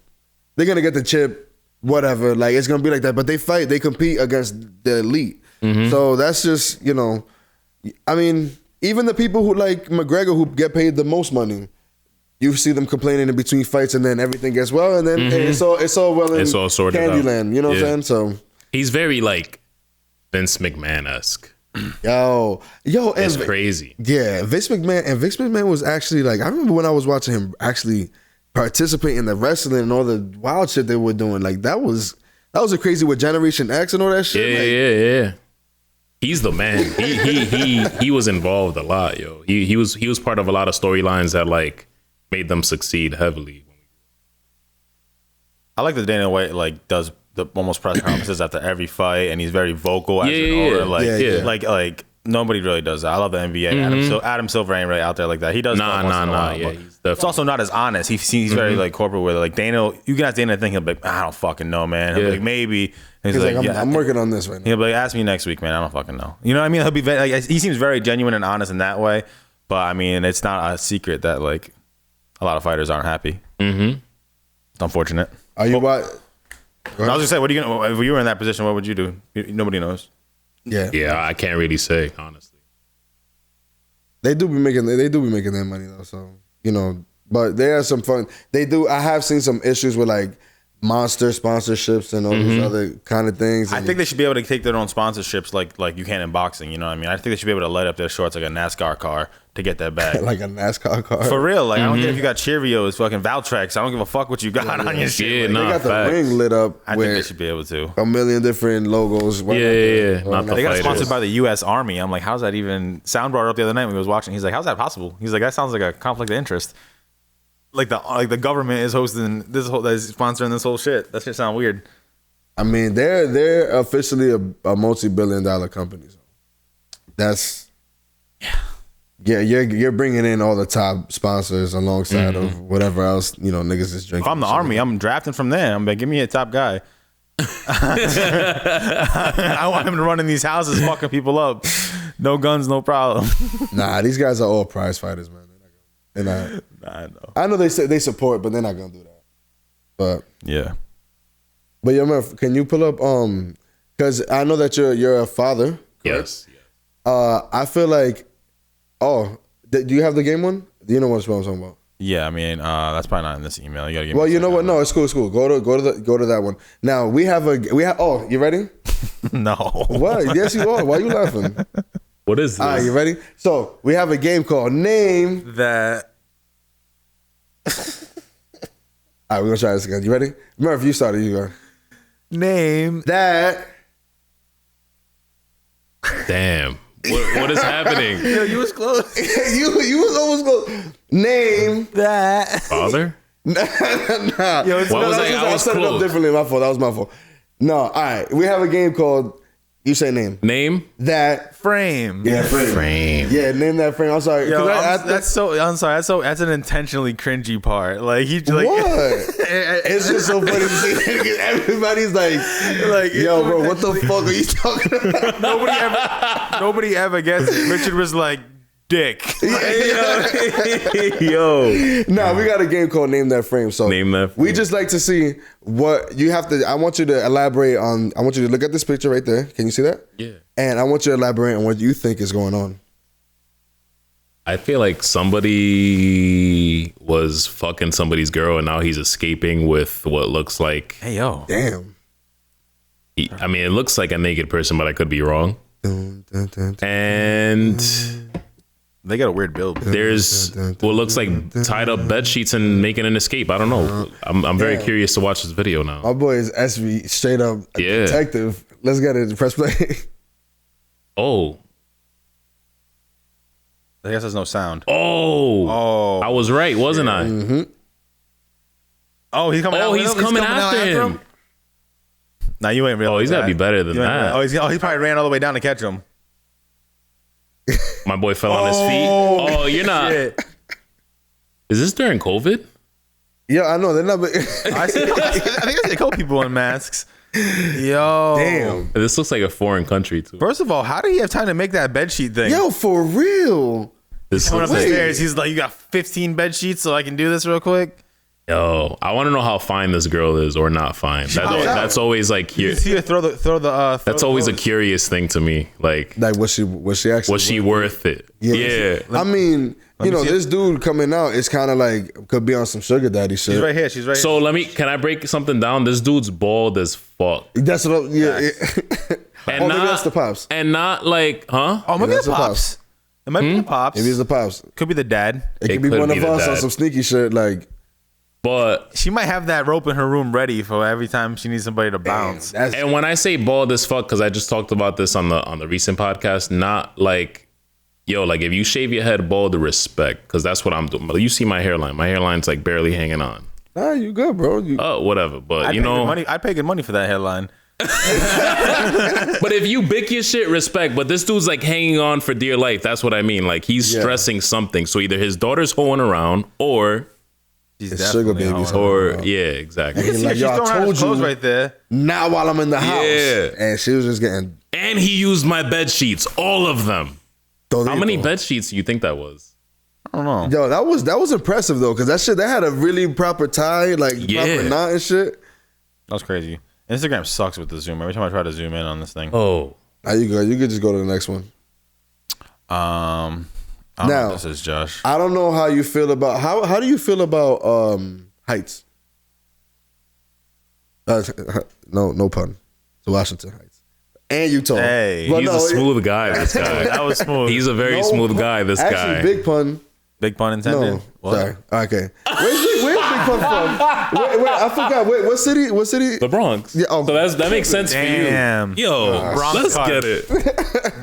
get the chip, whatever. Like it's gonna be like that. But they compete against the elite. So that's just, I mean, even the people who like McGregor who get paid the most money. You see them complaining in between fights, and then everything gets well, and then it's all well in Candyland. You know what I'm saying? So he's very like Vince McMahon-esque. Yo, it's crazy. Yeah, Vince McMahon was actually like, I remember when I was watching him actually participate in the wrestling and all the wild shit they were doing. Like that was a crazy with Generation X and all that shit. Yeah. He's the man. He was involved a lot, yo. He was part of a lot of storylines that like made them succeed heavily. I like that Dana White like does the almost press conferences after every fight, and he's very vocal as an owner. Like nobody really does that. I love the NBA. Adam Silver ain't really out there like that. He does. Nah. Yeah, it's also not as honest. He's very like corporate with it. Like Dana, you can ask Dana, think he'll be like, I don't fucking know, man. He'll be like, maybe. And he's like, I'm working on this right now. He'll be like, ask me next week, man. I don't fucking know. You know what I mean? He'll be very, like, he seems very genuine and honest in that way. But I mean, it's not a secret that like a lot of fighters aren't happy. It's unfortunate. Are you what? I was just saying, what are you gonna? If you were in that position, what would you do? Nobody knows. Yeah. I can't really say honestly. They do be making their money though, so But they have some fun. They do. I have seen some issues with like monster sponsorships and all these other kind of things. I think they should be able to take their own sponsorships like you can in boxing. You know what I mean? I think they should be able to light up their shorts like a NASCAR car to get that bag. Like a NASCAR car. For real. Like I don't care if you got Cheerios, fucking Valtrex. I don't give a fuck what you got on your shit. Yeah, they got the ring lit up. I think they should be able to. A million different logos. Yeah. They got sponsored by the U.S. Army. I'm like, how's that even? Sound brought it up the other night when we was watching. He's like, how's that possible? He's like, that sounds like a conflict of interest. Like the government is hosting this whole, is sponsoring this whole shit. That shit sound weird. I mean, they're officially a multi-billion-dollar company. So that's you're bringing in all the top sponsors alongside of whatever else niggas is drinking. If I'm the Army, I'm drafting from there. I'm like, give me a top guy. I want him to run in these houses, fucking people up. No guns, no problem. Nah, these guys are all prize fighters, man. They're not. I know they say they support, but they're not gonna do that. But yeah. But Murph, can you pull up? Because I know that you're a father. Correct? Yes. I feel like. Oh, do you have the game one? Do you know what I'm talking about? Yeah, I mean, that's probably not in this email. You gotta give well, you know what? No, it's cool. It's cool. Go to that one. Now we have. Oh, you ready? No. What? Yes, you are. Why are you laughing? What is this? All right, you ready? So we have a game called Name That. All right, we're gonna try this again. You ready? Murph, you started. You go. Name That. Damn. What is happening? Yo, you was close. you was almost close. Name That. Father? Nah. Yo, I was set it up close. differently. My fault. That was my fault. No, all right. We have a game called You say name. Name? That frame. Yeah, frame. Yeah, name that frame. I'm sorry. Yo, I'm sorry. That's an intentionally cringy part. Like he like what? It's just so funny to see. Everybody's like, yo, bro, what the fuck are you talking about? Nobody ever gets it. Richard was like, dick. Yo. Nah, we got a game called Name That Frame. So Name That Frame. We just like to see what you have to. I want you to elaborate on. I want you to look at this picture right there. Can you see that? Yeah. And I want you to elaborate on what you think is going on. I feel like somebody was fucking somebody's girl and now he's escaping with what looks like. Hey yo. Damn. I mean, it looks like a naked person, but I could be wrong. And they got a weird build. There's what looks like tied up bed sheets and making an escape. I don't know. I'm very curious to watch this video now. My boy is SV, straight up detective. Let's get it. Press play. Oh. I guess there's no sound. Oh. I was right, wasn't I? Mm-hmm. Oh, he's coming. He's coming after him. Nah, you ain't real. Oh, he's got to be better than that. He probably ran all the way down to catch him. My boy fell on his feet. Oh, you're not. Shit. Is this during COVID? Yeah, I know. They're not. I think I see a couple people in masks. Yo. Damn. This looks like a foreign country, too. First of all, how did he have time to make that bedsheet thing? Yo, for real. This coming up the stairs. He's like, you got 15 bed sheets, so I can do this real quick. Yo, I want to know how fine this girl is or not fine. That's always like here. That's always a curious thing to me. Like was she actually was she worth it? Yeah. I mean, this dude coming out is kind of like could be on some sugar daddy shit. She's right here. She's right. So can I break something down? This dude's bald as fuck. That's what. Yeah. And maybe that's the pops. And not like, huh? Oh, maybe the pops. It might be the pops. Maybe it's the pops. Could be the dad. It could be one of us on some sneaky shit like. But she might have that rope in her room ready for every time she needs somebody to bounce. And when I say bald as fuck, because I just talked about this on the recent podcast, not like, yo, like if you shave your head bald, respect, because that's what I'm doing. You see my hairline. My hairline's like barely hanging on. Nah, you good, bro. Oh, whatever. But I'd pay good money for that hairline. But if you bick your shit, respect. But this dude's like hanging on for dear life. That's what I mean. Like he's stressing something. So either his daughter's hoeing around or she's sugar babies. Or exactly. She's throwing out his clothes right there. Not while I'm in the house. Yeah. And she was just getting. And he used my bed sheets, all of them. How many bed sheets do you think that was? I don't know. Yo, that was impressive though, because that had a really proper tie, like proper knot and shit. That was crazy. Instagram sucks with the zoom. Every time I try to zoom in on this thing. Oh. There you go. You could just go to the next one. Now, this is Josh. I don't know how you feel about how do you feel about Heights? No pun. To Washington Heights and Utah. Hey, he's a smooth guy. This guy. That was smooth. He's a very smooth guy. This guy. Actually, big pun. Big pun intended. No, what? Sorry. Okay. Where's Big Pun from? Wait, I forgot. Wait, what city? What city? The Bronx. Yeah. Oh, so that makes sense for you. Yo, Bronx let's card. get it.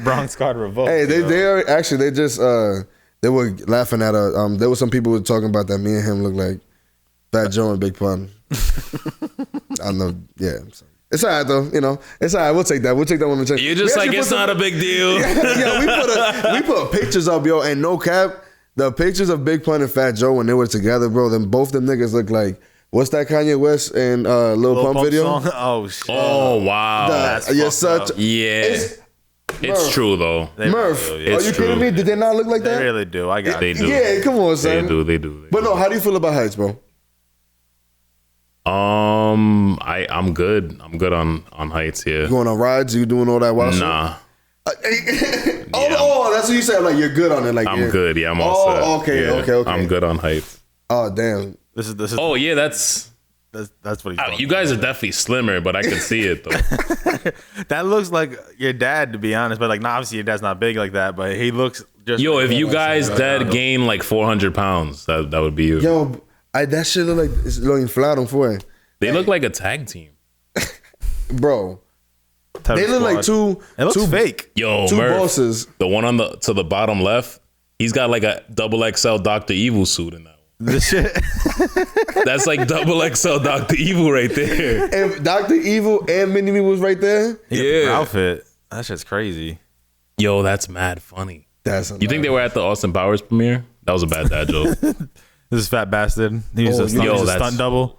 Bronx card revolt. Hey, they are actually. They just they were laughing at there was some people who were talking about that me and him look like Fat Joe and Big Pun. I know. Yeah. It's all right though, It's all right. We'll take that. We'll take that one. You're just like it's not a big deal. Yeah, we put pictures up, yo, and no cap. The pictures of Big Pun and Fat Joe when they were together, bro, then both them niggas look like, what's that Kanye West and Lil Pump video? Song? Oh, shit. Oh, wow. It's true, though. Murph, are you kidding me? Did they not look like that? They really do. I got it. They do. Yeah, come on, son. They do. But no, how do you feel about Heights, bro? I'm good. I'm good on Heights here. You going on rides? You doing all that wild shit? Nah. That's what you said. Like you're good on it. Like I'm good. Yeah, I'm all set. Okay. I'm good on Heights. Oh damn. This is. Oh yeah, that's what he's. You guys are definitely slimmer, but I can see it though. That looks like your dad, to be honest. But like, obviously your dad's not big like that. But he looks just. Yo, if you guys dad gain like 400 pounds, that would be you. Yo, that shit look like it's lo inflado for. They look like a tag team, bro. They look like two. It looks fake. Yo, two Murph, bosses. The one to the bottom left, he's got like a XXL Dr. Evil suit in that one. This shit. That's like XXL Dr. Evil right there. If Dr. Evil and Mini Me was right there, yeah, outfit. That shit's crazy. Yo, that's mad funny. That's You think they were at the Austin Powers premiere? That was a bad dad joke. This is fat bastard. He's a stunt double.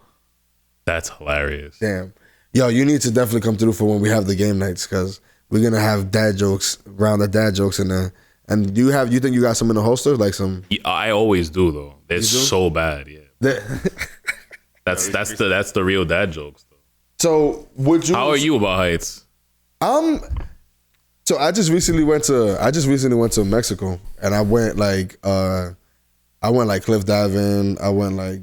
That's hilarious. Damn. Yo, you need to definitely come through for when we have the game nights because we're gonna have dad jokes, round of dad jokes in there. And you think you got some in the holster, like some? I always do though. It's so bad. Yeah. That's the real dad jokes though. So would you? How are you about heights? So I just recently went to Mexico and I went like cliff diving. I went like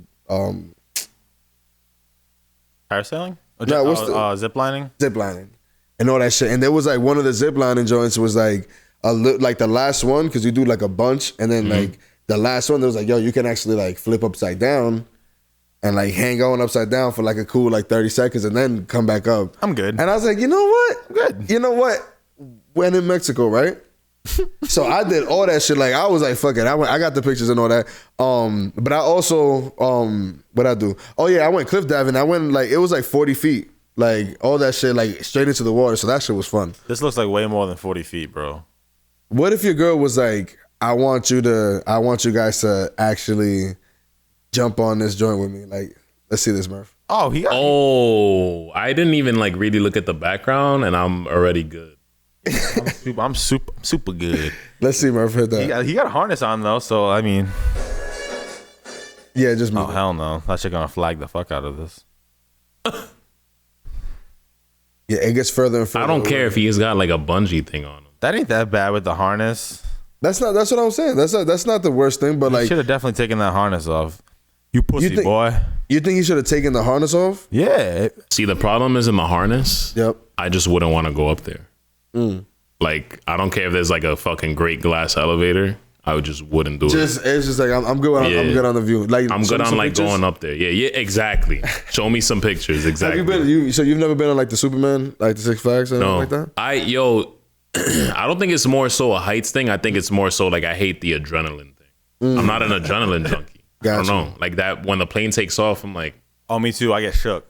parasailing? No, what's zip lining? Zip lining and all that shit. And there was like one of the zip lining joints was like like the last one because you do like a bunch and then like the last one there was like, yo, you can actually like flip upside down and like hang on upside down for like a cool like 30 seconds and then come back up. I'm good. And I was like, you know what? Good. You know what? When in Mexico, right? So I did all that shit. Like I was like, fuck it. I got the pictures and all that. But I also what I do? Oh yeah, I went cliff diving. I went like it was like 40 feet. Like all that shit, like straight into the water. So that shit was fun. This looks like way more than 40 feet, bro. What if your girl was like, I want you guys to actually jump on this joint with me? Like, let's see this, Murph. Oh, I didn't even like really look at the background and I'm already good. I'm super good. Let's see, Murph, hit that. He got a harness on though, so I mean, yeah, just me. Oh hell no, that shit gonna flag the fuck out of this. Yeah, it gets further and further. I don't care if he's got like a bungee thing on him. That ain't that bad with the harness. That's what I'm saying. That's not the worst thing, but like, should have definitely taken that harness off. You pussy boy. You think he should have taken the harness off? Yeah. See, the problem is in the harness. Yep. I just wouldn't want to go up there. Like, I don't care if there's like a fucking great glass elevator. I just wouldn't do it. It's just like I'm good. I'm good on the view. Like I'm good on like pictures? Going up there. Yeah, exactly. Show me some pictures. Exactly. Have you been? So you've never been on like the Superman, like the Six Flags, or like that? I don't think it's more so a heights thing. I think it's more so like I hate the adrenaline thing. I'm not an adrenaline junkie. Gotcha. I don't know. Like that when the plane takes off, I'm like, oh, me too. I get shook.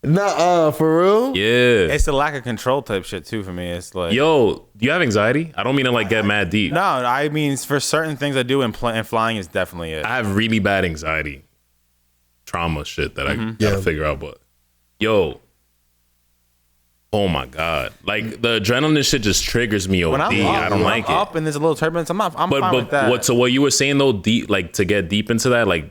Nah, for real? Yeah. It's the lack of control type shit too for me. It's like, yo, do you have anxiety? I don't mean to like get mad deep. No, I mean for certain things I do and flying is definitely it. I have really bad anxiety, trauma shit that I gotta figure out. But yo, oh my god, like the adrenaline shit just triggers me. When I don't like it. Up and there's a little turbulence. I'm fine with that. So what you were saying though, deep, like to get deep into that, like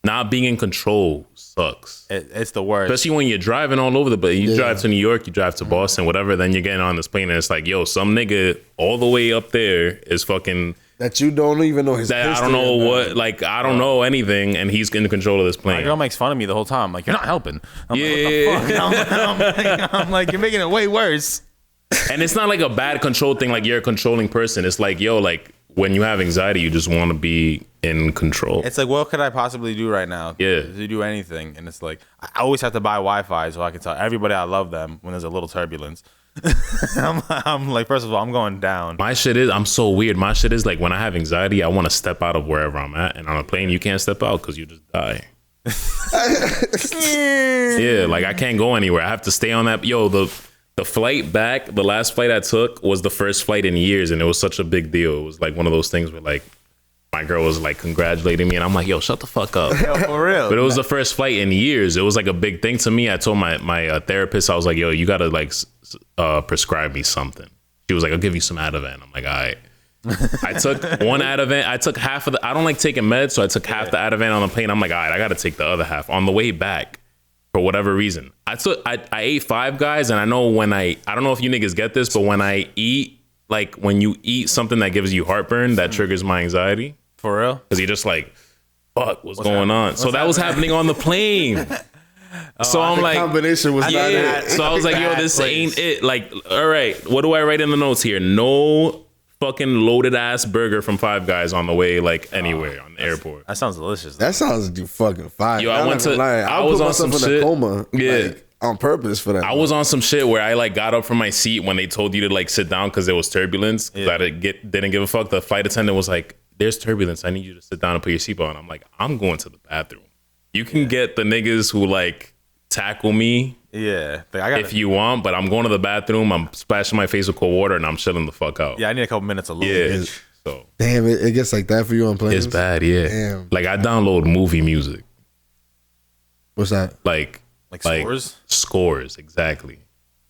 not being in control sucks. It's the worst. Especially when you're driving all over the place. You drive to New York, you drive to Boston, whatever. Then you're getting on this plane and it's like, yo, some nigga all the way up there is fucking. That you don't even know his history. I don't know what, like, I don't know anything. And he's in control of this plane. My girl makes fun of me the whole time. Like, you're not helping. I'm like, what the fuck? I'm like, you're making it way worse. And it's not like a bad control thing. Like, you're a controlling person. It's like, yo, like, when you have anxiety, you just want to be in control. It's like, what could I possibly do right now? Yeah. To do anything. And it's like, I always have to buy Wi-Fi so I can tell everybody I love them when there's a little turbulence. I'm like, first of all, I'm going down. My shit is, I'm so weird. My shit is like, when I have anxiety, I want to step out of wherever I'm at. And on a plane, you can't step out because you just die. Yeah, like I can't go anywhere. I have to stay on that. Yo, the flight back, the last flight I took was the first flight in years, and it was such a big deal. It was like one of those things where like my girl was like congratulating me, and I'm like, yo, shut the fuck up. Yo, for real. But it was the first flight in years. It was like a big thing to me. I told my therapist, I was like, yo, you gotta like prescribe me something. She was like, I'll give you some Ativan. I'm like, all right. I took one Ativan. I took half of the. I don't like taking meds, so I took half the Ativan on the plane. I'm like, all right, I gotta take the other half on the way back. For whatever reason, I ate Five Guys, and I know when I don't know if you niggas get this, but when I eat, like when you eat something that gives you heartburn, that triggers my anxiety. For real? Because you're just like, fuck, what's going on? So that was happening on the plane. So I'm like, combination was not it. So I was like, yo, this ain't it. Like, all right, what do I write in the notes here? No fucking loaded ass burger from Five Guys on the way, like anywhere on the airport. That sounds delicious. That sounds fucking fire. Yo, I was on some shit. A coma, yeah, like, on purpose for that. I was on some shit where I like got up from my seat when they told you to like sit down because there was turbulence. Because I didn't give a fuck. The flight attendant was like, "There's turbulence. I need you to sit down and put your seatbelt on." I'm like, I'm going to the bathroom. You can get the niggas who like tackle me Yeah, like, I got. if you want, but I'm going to the bathroom. I'm splashing my face with cold water and I'm chilling the fuck out. Yeah, I need a couple minutes alone. Yeah. Bitch. So Damn, it gets like that for you on planes? it's bad. Yeah. Damn. Like I download movie music. What's that? Like scores? Scores, exactly.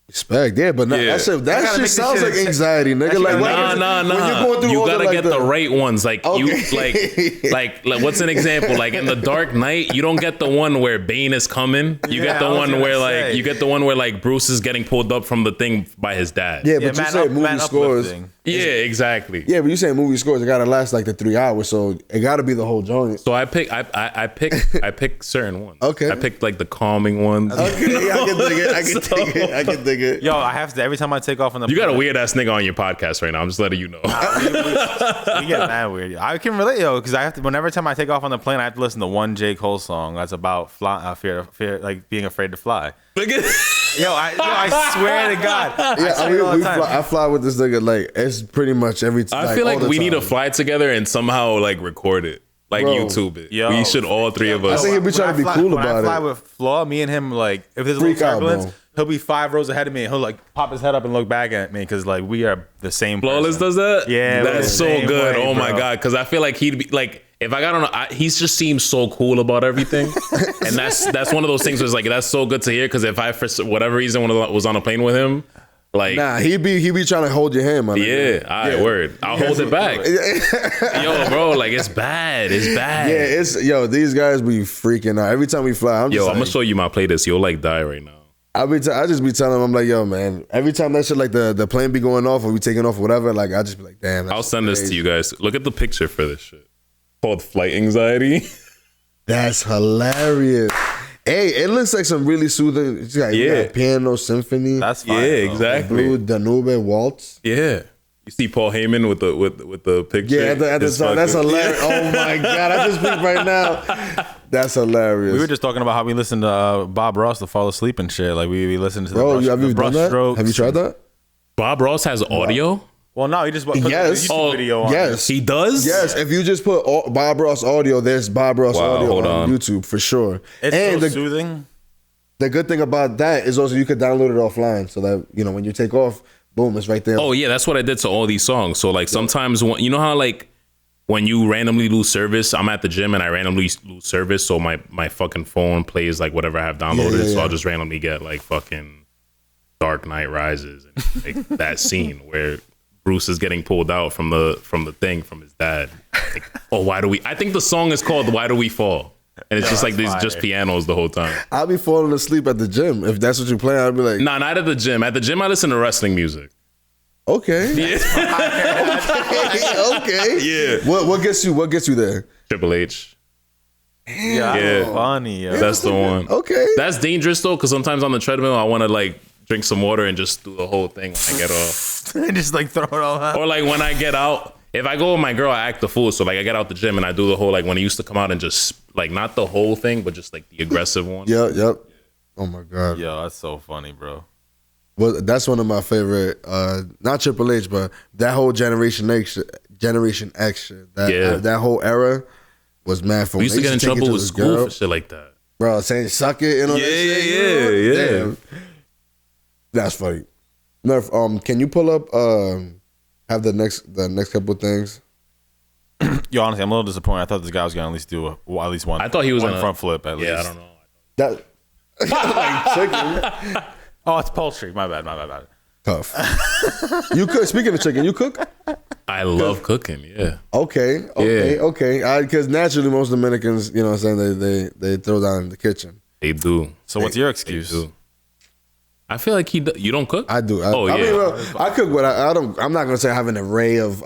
Respect, yeah, but Yeah. that shit make this sounds shit like anxiety, nigga. Like, Nah. when you're going through You all gotta the, get the right ones. Like you, like what's an example? Like in the Dark Knight, you don't get the one where Bane is coming. You Yeah, get the I was one gonna where say. you get the one where like Bruce is getting pulled up from the thing by his dad. Yeah, but you say movie scores. uplifting. Yeah, exactly. Yeah, but you saying movie scores, it gotta last like the 3 hours, so it gotta be the whole joint. So I pick certain ones. Okay. I picked like the calming ones. Okay, I can dig it. I can dig it. Yo, I have to every time I take off on the. You got a plane- weird ass nigga on your podcast right now. I'm just letting you know. We get mad weird. I can relate, yo, because I have to. Whenever time I take off on the plane, I have to listen to one J. Cole song that's about fear, like being afraid to fly. Yo, I swear to God. Yeah, say it all the time. I fly with this nigga like it's pretty much every time. I feel like we need to fly together and somehow like record it, like Bro. YouTube it. Yo. We should all three of us. I think he'd be trying to be cool when I about fly it. with Flaw, me and him, like, if there's a Freak little out, turbulence, bro. he'll be 5 rows ahead of me and he'll, like, pop his head up and look back at me because, like, we are the same Flawless person. does that? Yeah, we're that's the so same good. way, Oh my bro. God. Because I feel like he'd be like, if I got on, he's just seems so cool about everything, and that's one of those things where it's like that's so good to hear. Because if I for whatever reason was on a plane with him, like Nah, he be trying to hold your hand, man. yeah, all right, word. I'll hold it back. Yo, bro, like it's bad. It's bad. Yeah, these guys be freaking out every time we fly. I'm Yo, I'm like, gonna show you my playlist. You'll like die right now. I just be telling them, I'm like, yo, man. Every time that shit, like the plane be going off or we taking off or whatever, like I just be like, damn. I'll send this to you guys. Look at the picture for this shit. Called Flight Anxiety. That's hilarious. Hey, it looks like some really soothing. It's got, you Yeah. got piano symphony. That's fine. Yeah, though. exactly. Blue Danube waltz. Yeah. You see Paul Heyman with the picture. Yeah, at the It's time. That's fucking- hilarious. Oh my god, I just peeked right now. That's hilarious. We were just talking about how we listened to Bob Ross to fall asleep and shit. Like, we listened to Bro, have you the done that? strokes. Have you tried that? Bob Ross has audio. Well, no, he just put Yes. the YouTube video on. Yes. He does. Yes, if you just put Bob Ross audio, there's Bob Ross Wow, audio hold on on. YouTube for sure. It's and so the, soothing. the good thing about that is also you could download it offline, so that when you take off, boom, it's right there. Oh yeah, that's what I did to all these songs. So like sometimes when, you know how like when you randomly lose service, I'm at the gym and I randomly lose service, so my fucking phone plays like whatever I have downloaded. So I'll just randomly get like fucking Dark Knight Rises and like that scene where Bruce is getting pulled out from the thing from his dad. Like, I think the song is called Why Do We Fall? And it's just like these just pianos the whole time. I'll be falling asleep at the gym. If that's what you play, I'll be like, Nah, not at the gym. At the gym I listen to wrestling music. okay. Okay. Yeah. What gets you there? Triple H. Yeah, Yeah. funny. Yo. That's the one. Okay. That's dangerous though, because sometimes on the treadmill I want to like drink some water and just do the whole thing when I get off. Just like throw it all out. Or like when I get out, if I go with my girl, I act the fool. So like I get out the gym and I do the whole like when he used to come out and just like not the whole thing, but just like the aggressive one. Yep. Oh my god. Yo, that's so funny, bro. Well, that's one of my favorite. Not Triple H, but that whole Generation X shit. That whole era was mad for. We used to get in trouble with school for shit like that. Bro, saying suck it and all that shit. Yeah. Damn. That's funny. Murph, can you pull up have the next couple things? Yo, honestly, I'm a little disappointed. I thought this guy was gonna at least do at least one. I thought he was one gonna- front flip at least. Yeah, I don't know. That like chicken. Oh, it's poultry. My bad. Tough. You cook. Speaking of chicken, you cook? I love cooking. Yeah. Okay. Because naturally, most Dominicans, you know what I'm saying, they throw down in the kitchen. They do. So what's your They excuse? do. I feel like you don't cook? I do. Oh, I yeah. mean, well, I cook what I don't. I'm not gonna say I have an array of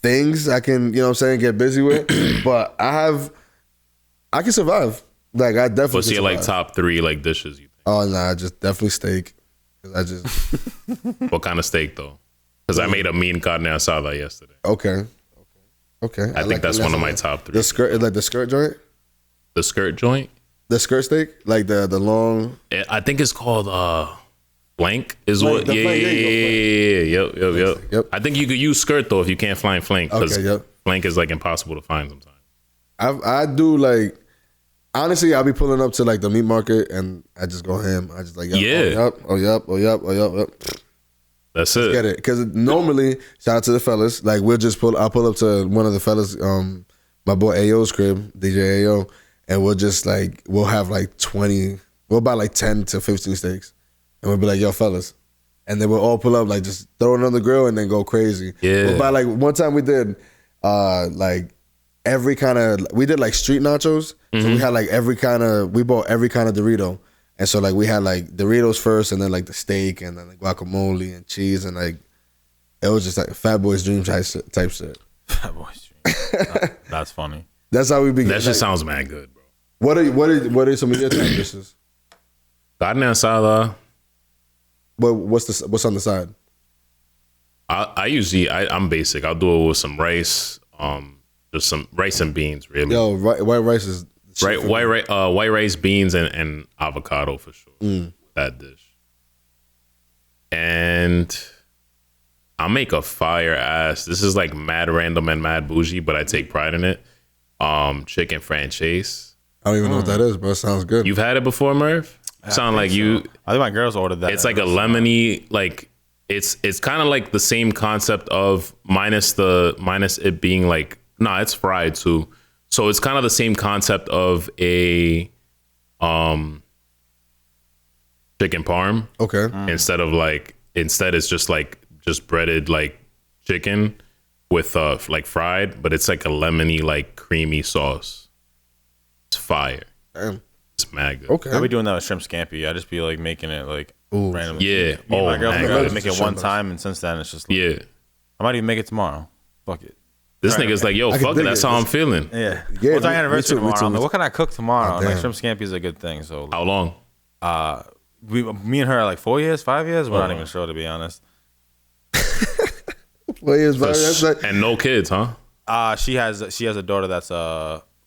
things I can, you know what I'm saying, get busy with, but I can survive. Like I definitely. What's can your like survive. top 3 like dishes you think? Oh no, just definitely steak. 'Cause I just What kind of steak though? Because I made a mean carne asada yesterday. okay. I think that's one of my top 3. The skirt, like the skirt joint, The skirt joint. the skirt steak, like the long. I think it's called flank is Flank, what. the Yeah. flank, there you Yep. Yep. I think you could use skirt though if you can't find flank because Okay, yep. flank is like impossible to find sometimes. I do like Honestly, I'll be pulling up to like the meat market and I just go ham. I just like, yep, oh, yep. That's Let's it. get it. Because normally, shout out to the fellas, like I'll pull up to one of the fellas, my boy Ayo's crib, DJ Ayo, and we'll have like 20, we'll buy like 10 to 15 steaks. And we'll be like, yo, fellas. And then we'll all pull up, like just throw it on the grill and then go crazy. Yeah. We'll buy like, one time we did like we did like street nachos. So we had like we bought every kind of Dorito. And so like we had like Doritos first and then like the steak and then like guacamole and cheese and like, it was just like Fat Boy's Dream type shit. Fat Boy's Dream. That's funny. That's how we began. That just sounds mad good, bro. What are some of your top dishes? Carne asada. But what's on the side? I usually I'm basic. I'll do it with some rice, just some rice and beans, really. Yo, white rice is white rice, beans, and avocado for sure. That dish. And I'll make a fire ass. This is like mad random and mad bougie, but I take pride in it. Chicken franchise. I don't even know what that is, but it sounds good. You've had it before, Murph? Sound like you. I think my girls ordered that. It's like a lemony, like it's kind of like the same concept of minus it being like it's fried too. So it's kind of the same concept of a chicken parm. Okay. Instead it's just breaded like chicken with like fried, but it's like a lemony like creamy sauce. It's fire. Damn. It's mad good. I'll be doing that with shrimp scampi. I just be like making it like randomly. Yeah. Me and my man, girlfriend God. make it one time, and since then it's just like, Yeah. I might even make it tomorrow. Fuck it. This nigga's like, yo, I can fuck it. dig That's it. how I'm feeling. Yeah. Yeah, What's our me anniversary too, me tomorrow? too, I'm me like, what can I cook tomorrow? Oh, And, like damn. shrimp scampi is a good thing. So How long? me and her are like 4 years, 5 years. We're not even sure, to be honest. Well, yes, bro, that's like, And no kids, huh? She has a daughter that's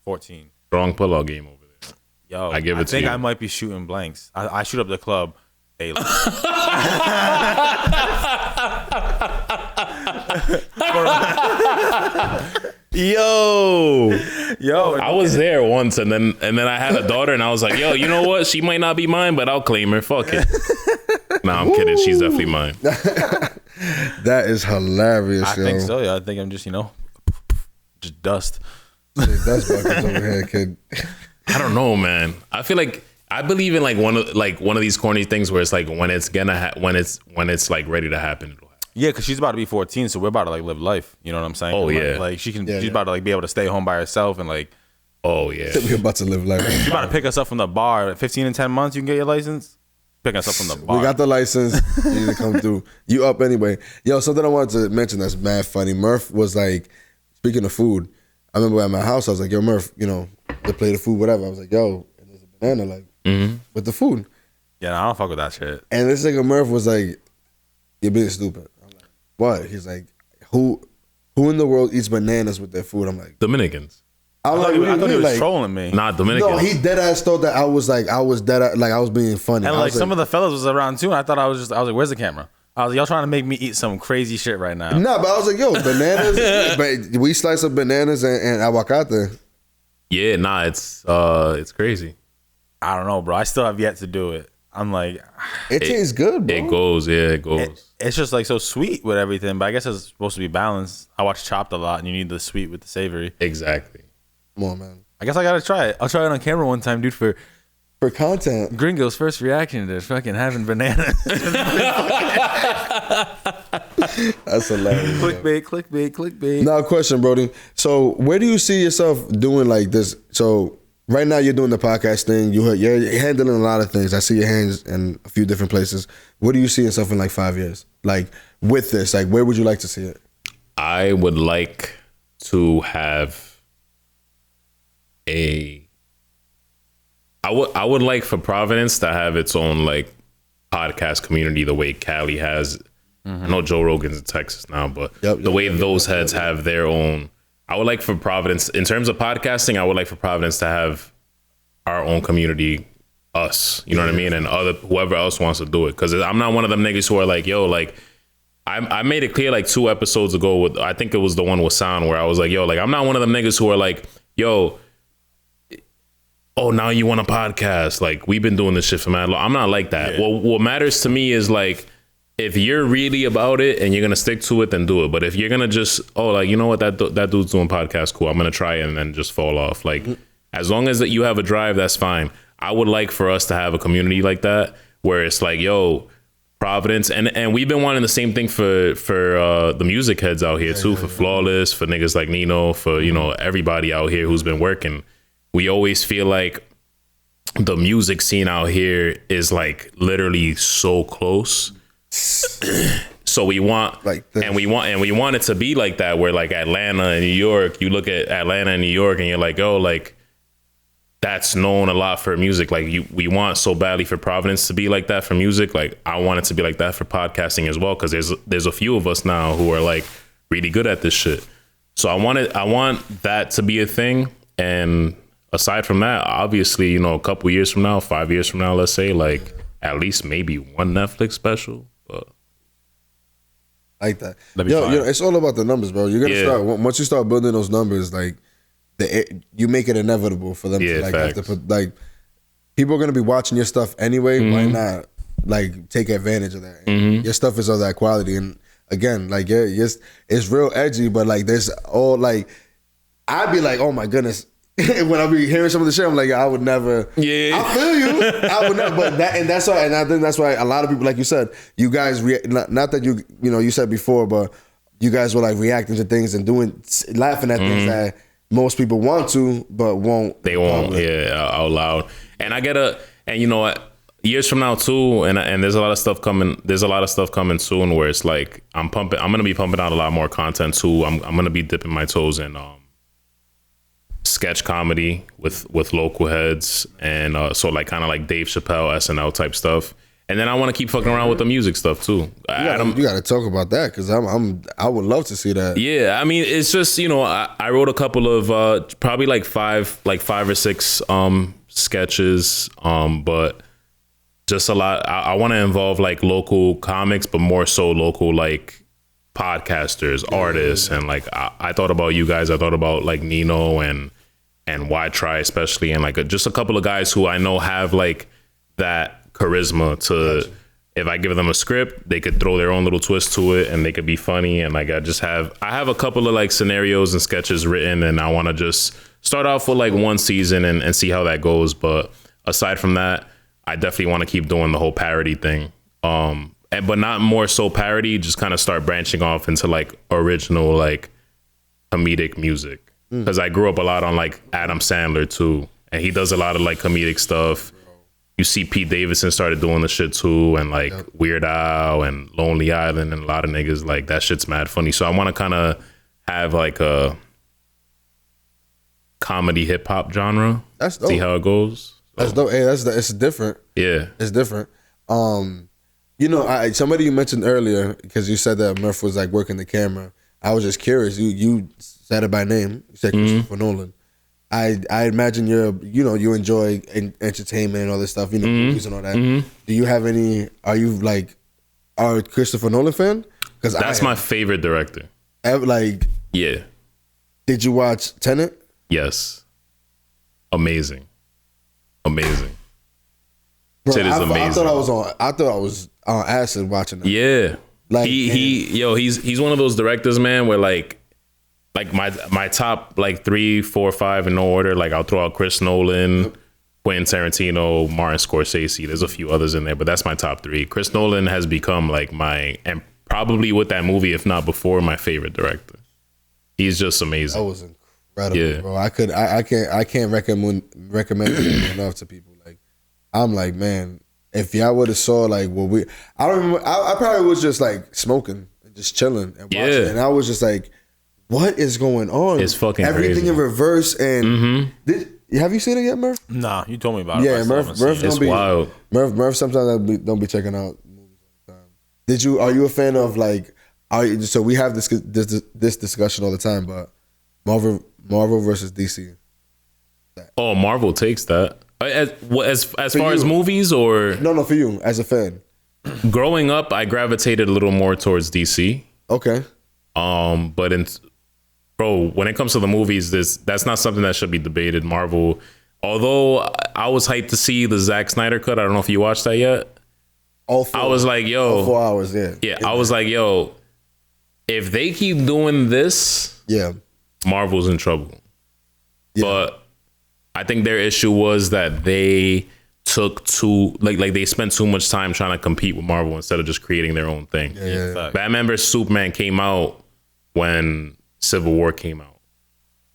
14. Strong pull-out game over there. Yo, I give it to think you. I might be shooting blanks. I shoot up the club daily. Yo, Yo, I was there once, and then I had a daughter, and I was like, yo, you know what? She might not be mine, but I'll claim her. Fuck it. Nah, I'm kidding. She's definitely mine. that is hilarious. I think so. Yeah, I think I'm just just dust. That's buckets over here, kid. I don't know, man. I feel like I believe in like one of these corny things where it's like when it's when it's like ready to happen, it'll happen. Yeah, because she's about to be 14, so we're about to like live life. You know what I'm saying? Oh, Like- yeah. like she's about to like be able to stay home by herself and like Oh yeah. We're about to live life. she's about to pick us up from the bar. 15 and 10 months, you can get your license. Picking us up from the bar. We got the license. You need to come through. You up anyway. Yo, something I wanted to mention that's mad funny. Murph was like, speaking of food, I remember at my house, I was like, yo, Murph, the plate of food, whatever. I was like, yo, and there's a banana, like, with the food. Yeah, no, I don't fuck with that shit. And this nigga Murph was like, you're being stupid. I'm like, what? He's like, who in the world eats bananas with their food? I'm like, Dominicans. I'm like, I thought he was like, trolling me. Not Dominicans. no, he dead ass thought that I was being funny. And I like was some of the fellas was around too. And I thought I was like, where's the camera? I was like, y'all trying to make me eat some crazy shit right now. Nah, but I was like, yo, bananas. But we slice up bananas and aguacate. Yeah, nah, it's crazy. I don't know, bro. I still have yet to do it. I'm like, It tastes good, bro. It goes, yeah, it goes. it's just like so sweet with everything. But I guess it's supposed to be balanced. I watch Chopped a lot, and you need the sweet with the savory. Exactly. Come on, man. I guess I gotta try it. I'll try it on camera one time, dude, for For content. Gringo's first reaction to fucking having bananas. That's hilarious. clickbait. Now, question, Brody. So, where do you see yourself doing like this? So, right now you're doing the podcast thing. You're handling a lot of things. I see your hands in a few different places. Where do you see yourself in like 5 years? Like with this, like where would you like to see it? I would like to have I would like for Providence to have its own like podcast community the way Cali has. I know Joe Rogan's in Texas now, but the way those heads have their own. I would like for Providence, in terms of podcasting, I would like for Providence to have our own community, us, you know what I mean? And whoever else wants to do it. Because I'm not one of them niggas who are like, yo, like, I made it clear like 2 episodes ago with, I think it was the one with Sound, where I was like, yo, like, I'm not one of them niggas who are like, yo, oh, now you want a podcast. Like, we've been doing this shit for mad long. I'm not like that. Yeah. Well, what matters to me is like, if you're really about it and you're gonna stick to it, then do it. But if you're gonna just, oh, like, you know what, that dude's doing podcast, cool, I'm gonna try it, and then just fall off. Like, as long as that you have a drive, that's fine. I would like for us to have a community like that where it's like, yo, Providence, and we've been wanting the same thing for the music heads out here too, for Flawless, for niggas like Nino, for everybody out here who's been working. We always feel like the music scene out here is like literally so close. So we want like this. and we want it to be like that, where like Atlanta and New York, you look at Atlanta and New York and you're like, oh, like that's known a lot for music. Like we want so badly for Providence to be like that for music. Like I want it to be like that for podcasting as well, because there's a few of us now who are like really good at this shit. So I want that to be a thing. And aside from that, obviously, a couple years from now, 5 years from now, let's say, like at least maybe one Netflix special. But like that. It's all about the numbers, bro. You're gonna start once you start building those numbers, like you make it inevitable for them to like have to put, like, people are gonna be watching your stuff anyway. Why not like take advantage of that? Your stuff is of that quality, and again, like it's real edgy, but like there's all like I'd be like, oh my goodness. When I be hearing some of the shit, I'm like, I would never. Yeah, I feel you. I would never. But that's why, and I think that's why a lot of people, like you said, you guys, not that you said before, but you guys were like reacting to things and laughing at things that most people want to, but won't. They won't. Out loud. And I get and you know what? Years from now too, and there's a lot of stuff coming. There's a lot of stuff coming soon where it's like I'm gonna be pumping out a lot more content too. I'm gonna be dipping my toes in sketch comedy with local heads, and so like kind of like Dave Chappelle, SNL type stuff. And then I want to keep fucking around with the music stuff too. You got to talk about that, because I would love to see that. Yeah, I mean, it's just I wrote a couple of probably like five or six sketches, but just a lot. I want to involve like local comics, but more so local like podcasters, artists, and like I thought about you guys. I thought about like Nino and Why Try especially, and like just a couple of guys who I know have like that charisma to, if I give them a script, they could throw their own little twist to it and they could be funny. And like I have a couple of like scenarios and sketches written, and I want to just start off with like one season and see how that goes. But aside from that, I definitely want to keep doing the whole parody thing, but not more so parody, just kind of start branching off into like original like comedic music, because I grew up a lot on like Adam Sandler too, and he does a lot of like comedic stuff. You see Pete Davidson started doing the shit too, and like Weird Al and Lonely Island, and a lot of niggas, like that shit's mad funny. So I want to kind of have like a comedy hip hop genre. That's dope. See how it goes. So. That's dope. Hey, it's different. Yeah, it's different. Somebody you mentioned earlier, because you said that Murph was like working the camera. I was just curious. You said it by name. You said Christopher Nolan. I imagine you enjoy entertainment and all this stuff, movies and all that. Do you have any? Are you like a Christopher Nolan fan? Because that's my favorite director. Yeah. Did you watch Tenet? Yes. Amazing. Bro, Shit is amazing. I thought I was on acid watching it. Yeah. Like he's one of those directors, man, where like my top like 3, 4, 5 in no order. Like I'll throw out Chris Nolan, Quentin Tarantino, Martin Scorsese. There's a few others in there, but that's my top 3. Chris Nolan has become like and probably with that movie, if not before, my favorite director. He's just amazing. That was incredible, bro. I can't recommend it enough to people. Like I'm like, man, if y'all would have saw like what I don't remember. I probably was just like smoking and just chilling and watching it, and I was just like, what is going on? It's fucking everything crazy. In reverse. And have you seen it yet, Murph? Nah, you told me about it. Yeah, Murph it's wild. Murph sometimes don't be checking out movies all the time. Are you a fan of like? So we have this discussion all the time, but Marvel versus DC. Oh, Marvel takes that. As far as movies, or no, for you as a fan. Growing up, I gravitated a little more towards DC. Okay. But when it comes to the movies, that's not something that should be debated. Marvel, Although I was hyped to see the Zack Snyder cut. I don't know if you watched that yet. All 4. I was like, yo. All 4 hours, yeah. Yeah, I was like, yo, if they keep doing this, Yeah. Marvel's in trouble. Yeah. But I think their issue was that they took they spent too much time trying to compete with Marvel instead of just creating their own thing. Yeah. Batman vs Superman came out when Civil War came out,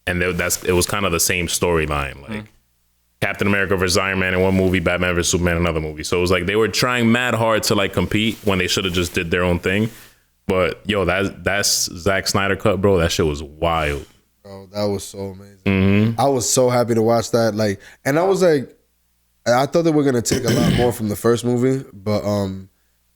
and it was kind of the same storyline. Like Captain America vs Iron Man in one movie, Batman vs Superman in another movie. So it was like they were trying mad hard to like compete when they should have just did their own thing. But yo, that's Zack Snyder cut, bro. That shit was wild. Bro, that was so amazing. I was so happy to watch that. Like, and I was like, I thought they were gonna take a lot more from the first movie, but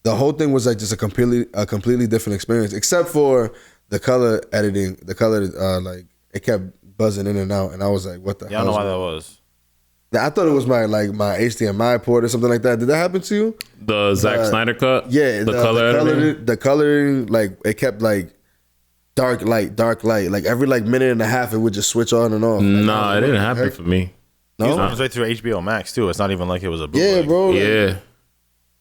the whole thing was like just a completely different experience, except for the color editing. The color, like it kept buzzing in and out, and I was like, "What the hell?" Yeah, I don't know why that was. I thought it was my HDMI port or something like that. Did that happen to you? The Zack Snyder cut? Yeah, the coloring, like it kept like dark light. Like every like minute and a half, it would just switch on and off. Nah, it didn't happen for me. No, it was right through HBO Max too. It's not even like it was a bootleg. Yeah, bro. Yeah.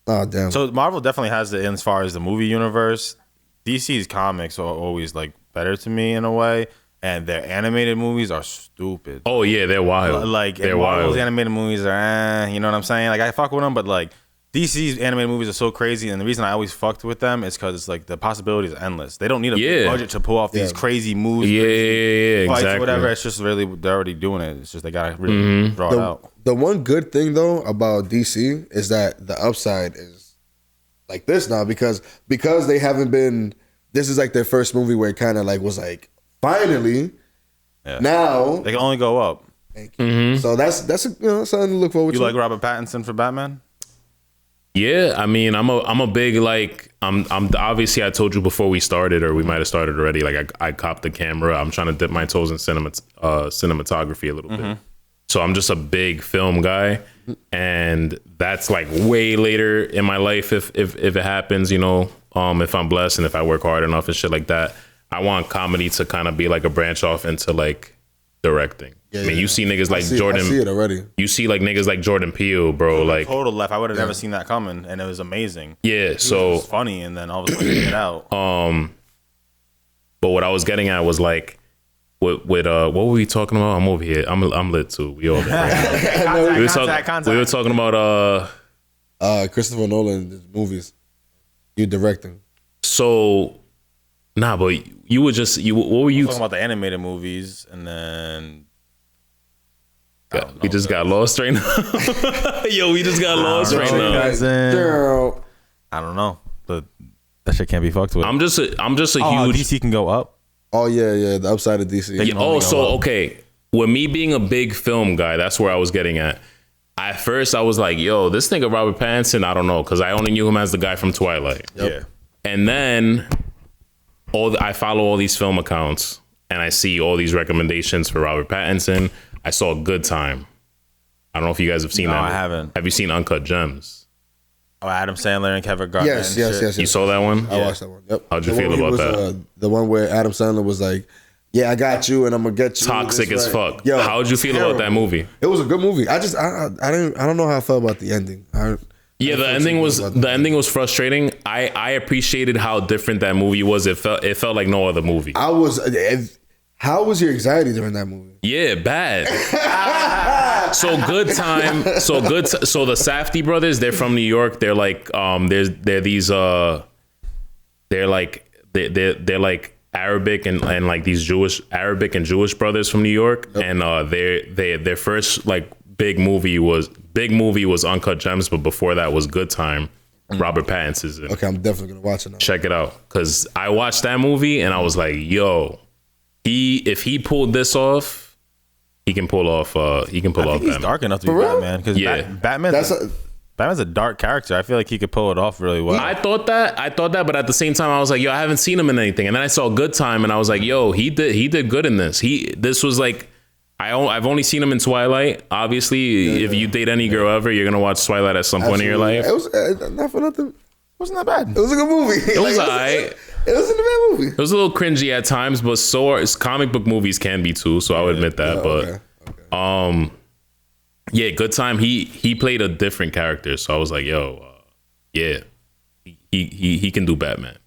Oh damn. So Marvel definitely has it in as far as the movie universe. DC's comics are always like better to me in a way, and their animated movies are stupid. Oh yeah, they're wild. Like they're Marvel's wild. animated movies are, you know what I'm saying? Like I fuck with them, but like DC's animated movies are so crazy, and the reason I always fucked with them is because it's like the possibilities are endless. They don't need a big budget to pull off these crazy moves, yeah, fights, exactly. or whatever. It's just really they're already doing it. It's just they gotta really draw it out. The one good thing though about DC is that the upside is like this now because they haven't been. This is like their first movie where it kind of like was like finally. Yeah. Now they can only go up. Thank you. So that's something to look forward to. You like Robert Pattinson for Batman? Yeah, I mean, I'm a big like I'm obviously I told you before we started, or we might have started already. Like I copped the camera. I'm trying to dip my toes in cinematography a little bit. So I'm just a big film guy, and that's like way later in my life if it happens. If I'm blessed and if I work hard enough and shit like that. I want comedy to kind of be like a branch off into like directing. I mean, you see niggas like Jordan. I see it already. You see like niggas like Jordan Peele, bro. Like total left. I would have never seen that coming, and it was amazing. Yeah, so it was funny, and then all of a sudden get out. But what I was getting at was like, with what were we talking about? I'm over here. I'm lit too. We all lit. We were talking about Christopher Nolan's movies. You directing. So, nah, but you were just what were you talking about the animated movies, and then we just got lost right now. Yo, we just got lost right now. I don't know, but that shit can't be fucked with. I'm just a huge DC can go up. Oh yeah, the upside of DC. Okay. With me being a big film guy, that's where I was getting at. At first, I was like, yo, this nigga Robert Pattinson, I don't know, because I only knew him as the guy from Twilight. Yep. Yeah. And then I follow all these film accounts, and I see all these recommendations for Robert Pattinson. I saw Good Time. I don't know if you guys have seen that. No, I haven't. Have you seen Uncut Gems? Oh, Adam Sandler and Kevin Garnett. Yes. You saw that one? I watched that one. Yep. How'd you feel about that? The one where Adam Sandler was like, "Yeah, I got you, and I'm gonna get you." Toxic as fuck. Yo, how'd you feel about that movie? It was a good movie. I don't know how I felt about the ending. The ending was frustrating. I appreciated how different that movie was. It felt like no other movie. How was your anxiety during that movie? Yeah, bad. So Good Time. So the Safdie brothers, they're from New York. They're like they're these they're like Arabic and like these Arabic and Jewish brothers from New York. Yep. And their first like big movie was Uncut Gems, but before that was Good Time. Robert Pattinson's in. Okay, I'm definitely gonna watch it now. Check it out, because I watched that movie and I was like, yo, if he pulled this off, he can pull off. He's dark enough to be Batman, because Batman's a dark character. I feel like he could pull it off really well. I thought that, but at the same time, I was like, yo, I haven't seen him in anything. And then I saw Good Time, and I was like, yo, he did good in this. This was like, I've only seen him in Twilight. Obviously, if you date any girl ever, you're gonna watch Twilight at some point in your life. It was not for nothing. It wasn't that bad. It was a good movie. It was alright. It wasn't a bad movie. It was a little cringy at times, but so are comic book movies can be too. So I would admit that. Yeah, Good Time. He played a different character, so I was like, yo, yeah, he can do Batman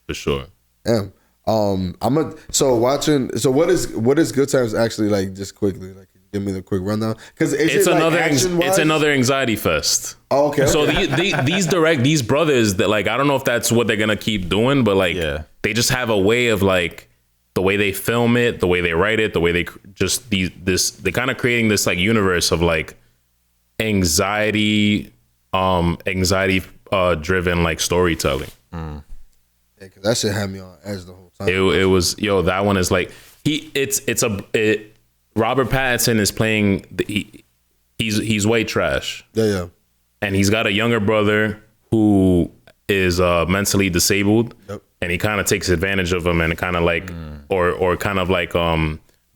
for sure. Damn. So what is Good Times actually like? Just quickly, like, give me the quick rundown because It's another anxiety fest. Oh, okay. So these brothers that, like, I don't know if that's what they're gonna keep doing, but like they just have a way of, like, the way they film it, the way they write it, the way they just they're kind of creating this like universe of like anxiety driven like storytelling. Yeah, cause that shit had me on edge the whole time. It was that one is like Robert Pattinson is playing he's white trash. Yeah. And he's got a younger brother who is mentally disabled. Yep. And he kind of takes advantage of him and kind of like or kind of like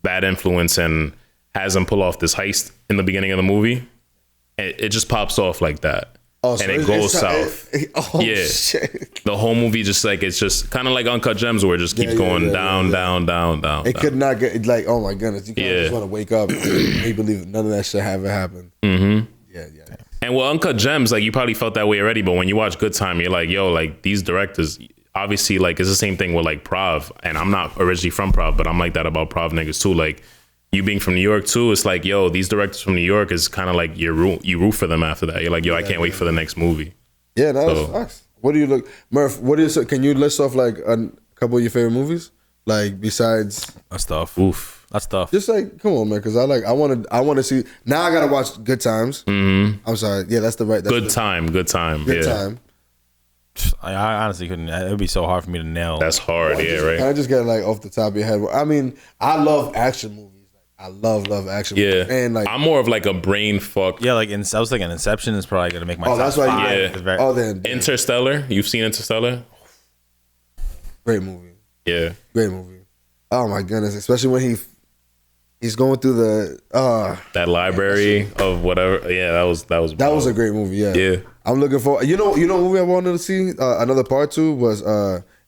bad influence and has him pull off this heist in the beginning of the movie. And it just pops off like that. Oh, so and it goes south. Yeah. Shit. The whole movie just like, it's just kind of like Uncut Gems where it just keeps going down. It could not get like, oh my goodness, you just want to wake up and believe none of that shit ever happened. Mm-hmm. Yeah. And with Uncut Gems, like, you probably felt that way already, but when you watch Good Time, you're like, yo, like, these directors, obviously, like, it's the same thing with like Prov, and I'm not originally from Prov, but I'm like that about Prov niggas too. Like, you being from New York too, it's like, yo, these directors from New York is kind of like you root for them after that. You're like, yo, I can't wait for the next movie. Yeah, that's facts. What do you look, Murph? Can you list off like a couple of your favorite movies, like besides That's tough. Oof. That's tough. Just like, come on, man, because I want to see. Now I gotta watch Good Times. Mm-hmm. I'm sorry. Yeah, that's Good Time. Good Time. I honestly couldn't. It would be so hard for me to nail. That's hard. Right. I just get like off the top of your head. I mean, I love action movies. I love action movies. And like, I'm more of like a brain fuck. Yeah, like I was thinking Inception is probably gonna make my. Oh, that's why. Then Interstellar. You've seen Interstellar? Great movie. Yeah. Great movie. Oh my goodness, especially when he's going through the that library of whatever. Yeah, that was a great movie. Yeah. I'm looking for you know what movie I wanted to see another part to was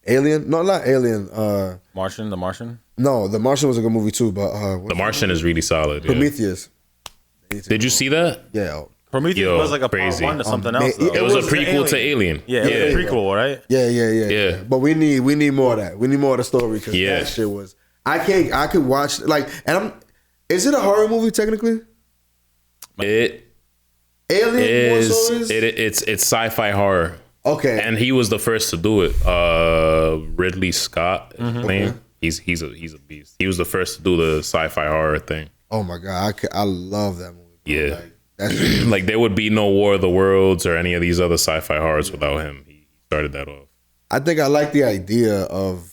Alien. No, not Alien. The Martian. No, The Martian was a good movie too, but The Martian is really solid. Prometheus. Did you see that? Yeah. Prometheus was like a crazy. part one to something else. It was a prequel to Alien. Yeah, it was a prequel, right? Yeah. But we need more of that. We need more of the story because that shit was. I could watch like, and is it a horror movie technically? It Alien is. It's sci-fi horror. Okay. And he was the first to do it. Ridley Scott. Okay. He's a beast. He was the first to do the sci-fi horror thing. Oh my god, I love that movie. Yeah. Like there would be no War of the Worlds or any of these other sci-fi horrors without him. He started that off. I think I like the idea of,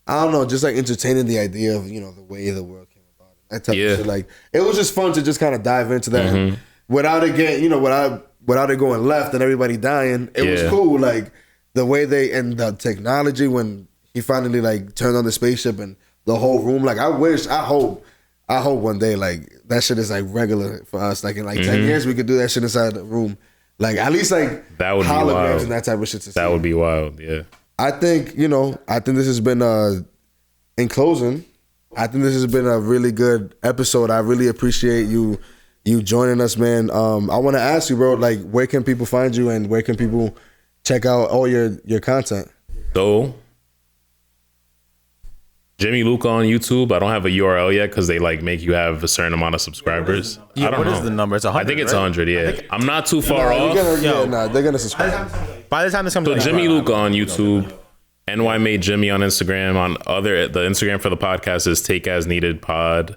I don't know, just like entertaining the idea of, the way the world came about. That type of shit. Like, it was just fun to just kind of dive into that without it getting, without it going left and everybody dying. It was cool. Like the way and the technology when he finally like turned on the spaceship and the whole room. Like I hope one day like that shit is like regular for us. Like in like 10 years we could do that shit inside the room. Like at least like that would be wild. And that type of shit to see. That would be wild. Yeah. I think this has been in closing, I think this has been a really good episode. I really appreciate you joining us, man. I want to ask you, bro, like where can people find you and where can people check out all your content? So Jimmy Lucca on YouTube. I don't have a URL yet because they like make you have a certain amount of subscribers. Yeah, I don't know. What is the number? It's 100. I think it's 100. Yeah, I'm not too far off. They're gonna subscribe. By the time this comes, so Jimmy Lucca on YouTube, NY Made Jimmy on Instagram. The Instagram for the podcast is Take As Needed Pod,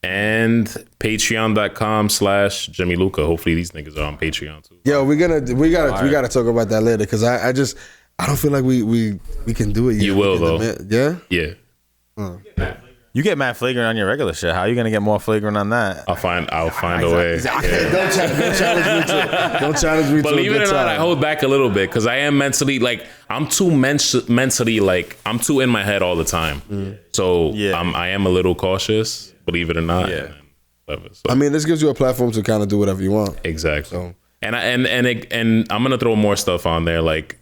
and Patreon.com/Jimmy Lucca. Hopefully these niggas are on Patreon too. Yo, we gotta talk about that later because I don't feel like we can do it yet. You will though. Yeah. You get mad flagrant on your regular shit. How are you gonna get more flagrant on that? I'll find a way. Don't challenge me to it. Don't challenge me to it. Believe it or not, I hold back a little bit because I am mentally like I'm too mentally like I'm too in my head all the time. So I am a little cautious. Believe it or not. Yeah. So. I mean, this gives you a platform to kind of do whatever you want. Exactly. So. And I'm gonna throw more stuff on there like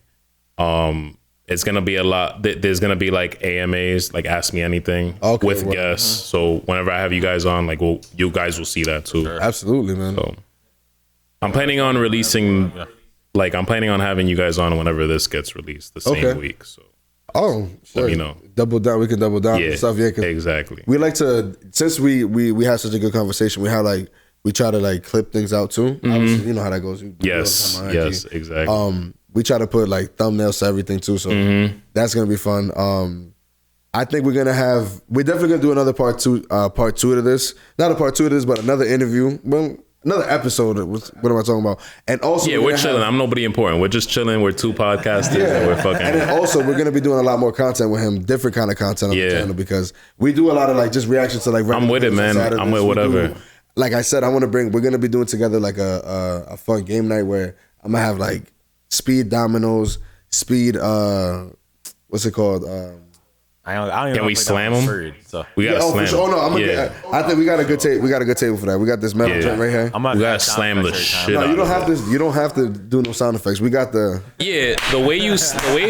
It's gonna be a lot. There's gonna be like AMAs, like Ask Me Anything, with guests. So whenever I have you guys on, like, you guys will see that too. Sure. Absolutely, man. So I'm planning on releasing, like, I'm planning on having you guys on whenever this gets released the same week. So sure. Let me know. Double down. We can double down Yeah, and stuff. Yeah, exactly. We like to, since we had such a good conversation. We try to like clip things out too. Obviously, you know how that goes. Yes, exactly. We try to put like thumbnails to everything too, so that's gonna be fun. I think we're definitely gonna do another part two to this. Not a part two of this, but another interview. Well, another episode. What am I talking about? And also, we're chilling. I'm nobody important. We're just chilling. We're two podcasters. And we're fucking. And then also, we're gonna be doing a lot more content with him, different kind of content on the channel, because we do a lot of like just reactions to like. I'm with it, man. I'm with whatever. Like I said, we're gonna be doing together like a fun game night where I'm gonna have like speed dominoes, speed what's it called? I don't even Can we slam them? So. We gotta slam. For sure. Oh no, I think we got a good table. We got a good table for that. We got this metal joint right here. We gotta slam the shit. No, you don't have to. You don't have to do no sound effects. We got the. Yeah, the way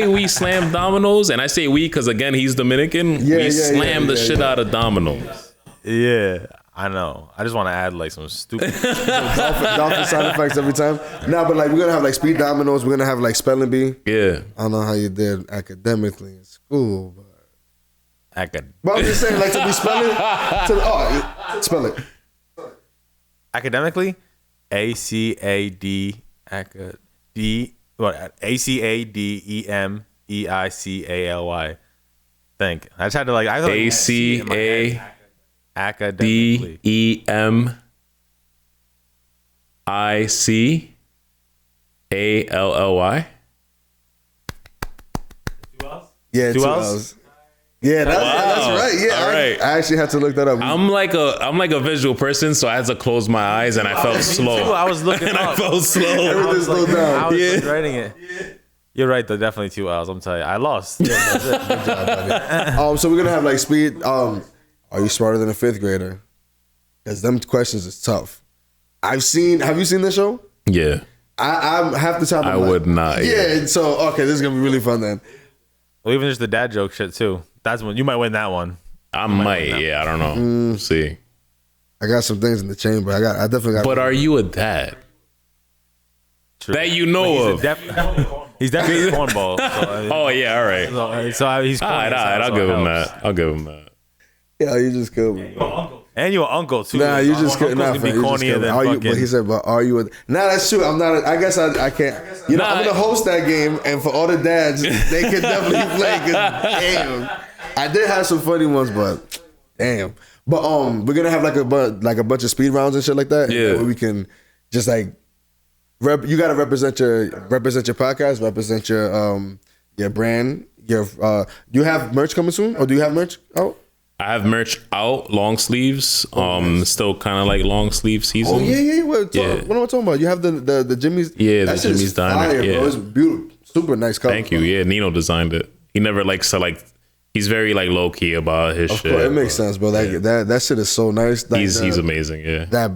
we slam dominoes, and I say we because again he's Dominican. We slam the shit out of dominoes. Yeah. I know. I just want to add like some stupid dolphin sound effects every time. No, but like we're gonna have like speed dominoes. We're gonna have like spelling bee. Yeah. I don't know how you did academically in school, but But I'm just saying, like to be spelling. Spell it. Academically, ACADEMEICALY. Think. I just had to like. I thought ACADEMEICALY. Yeah, 2 L's. Yeah, that's right. Yeah, all right. I actually had to look that up. I'm like a visual person, so I had to close my eyes and I felt slow. I was looking and up. I felt slow. Everything slowed down. I was writing it. You're right, though. Definitely 2 L's. I'm telling you, I lost. Yeah, that's it. Good job, buddy. So we're gonna have like speed. Are you smarter than a fifth grader? Because them questions is tough. Have you seen this show? Yeah. I'm half the time. I would not. Yeah. So okay, this is gonna be really fun then. Well, even just the dad joke shit too. That's one you might win that one. I might. Yeah, I don't know. We'll see. I got some things in the chamber. I definitely got. But are you a dad? True. That you know of. He's definitely a cornball. So, oh yeah, all right. So he's all right. I'll give him that. I'll give him that. Yeah, you just killed me. And you're an uncle too. Nah, you just couldn't. Nah, be cornier than fucking. But he said, "But are you?" Nah, that's true. I'm not. I guess I can't. You know, I'm gonna host that game, and for all the dads, they could definitely play. Cause damn, I did have some funny ones, but damn. But we're gonna have like a bunch of speed rounds and shit like that. Yeah, where we can just like. You gotta represent your podcast, represent your brand. You have merch coming soon, or do you have merch out? I have merch out, long sleeves. Still kind of like long sleeve season. Oh yeah. What am I talking about? You have the Jimmy's. Yeah, the Jimmy's Diner. Fire, yeah, bro. It's beautiful, super nice cover. Thank you. Yeah, Nino designed it. He never he's very like low key about his shit. Course, it makes sense, bro. That shit is so nice. Like, he's amazing. Yeah. That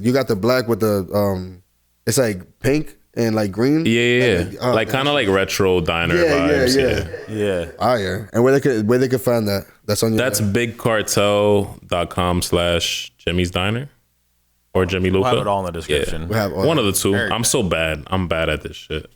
you got the black with the it's like pink and like green. Yeah. Like kind of like retro diner vibes. Yeah. Oh yeah. And where they could find that? That's on your. That's bigcartel.com/Jimmy's Diner or Jimmy Lucca. We'll have it all in the description. Yeah. We'll have one of the two. I'm so bad. I'm bad at this shit.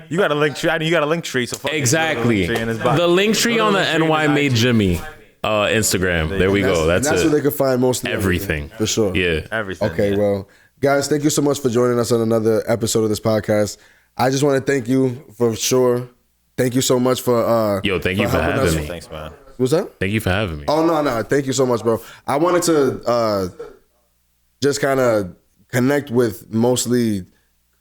You got a link tree. You got a link tree. So exactly. The link tree on the NY Made Jimmy Instagram. There we go. That's where they can find most everything. For sure. Yeah. Everything. Okay. Well, guys, thank you so much for joining us on another episode of this podcast. I just want to thank you for sure. Thank you so much for thank you for having me. Thanks, man. What's that? Thank you for having me. Oh no. Thank you so much, bro. I wanted to just kind of connect with mostly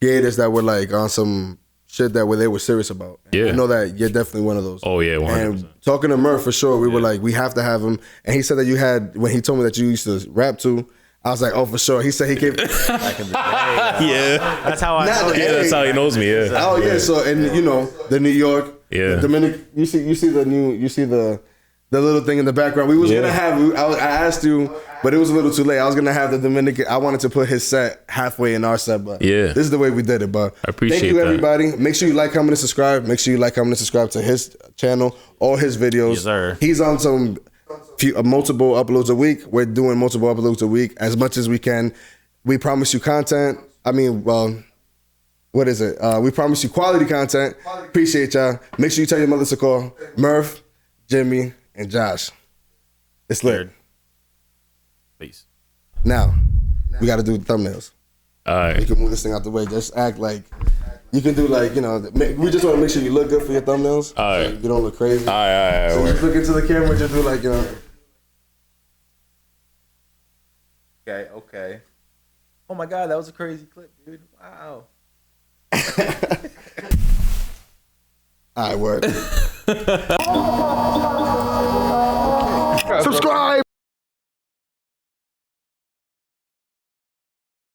creators that were like on some shit where they were serious about. Yeah. I know that you're definitely one of those. Oh yeah, 100%. And talking to Murph for sure, we were like, we have to have him. And he said that when he told me that you used to rap too, I was like, oh, for sure. He said he came. Yeah. That's how I know. Yeah, that's how he knows me. Yeah. Oh yeah. So and the New York, yeah, the Dominican. You see the little thing in the background. We was gonna have. I asked you, but it was a little too late. I was gonna have the Dominican. I wanted to put his set halfway in our set, but Yeah. this is the way we did it. But I appreciate thank you, that. everybody. Make sure you like, comment, and subscribe. Make sure you like, comment, and subscribe to his channel, all his videos. Yes, sir. He's on some multiple uploads a week. We're doing multiple uploads a week as much as we can. We promise you content. I mean, well, what is it? We promise you quality content. Appreciate y'all. Make sure you tell your mother to call Murph, Jimmy, and Josh. It's lit. Peace. Now, we got to do the thumbnails. All right. You can move this thing out the way. Just act like you can do like, you know, we just want to make sure you look good for your thumbnails. All right. So you don't look crazy. All right. So you look into the camera, just do like, you know. Okay. Oh my God, that was a crazy clip, dude. Wow. All right, word. Subscribe.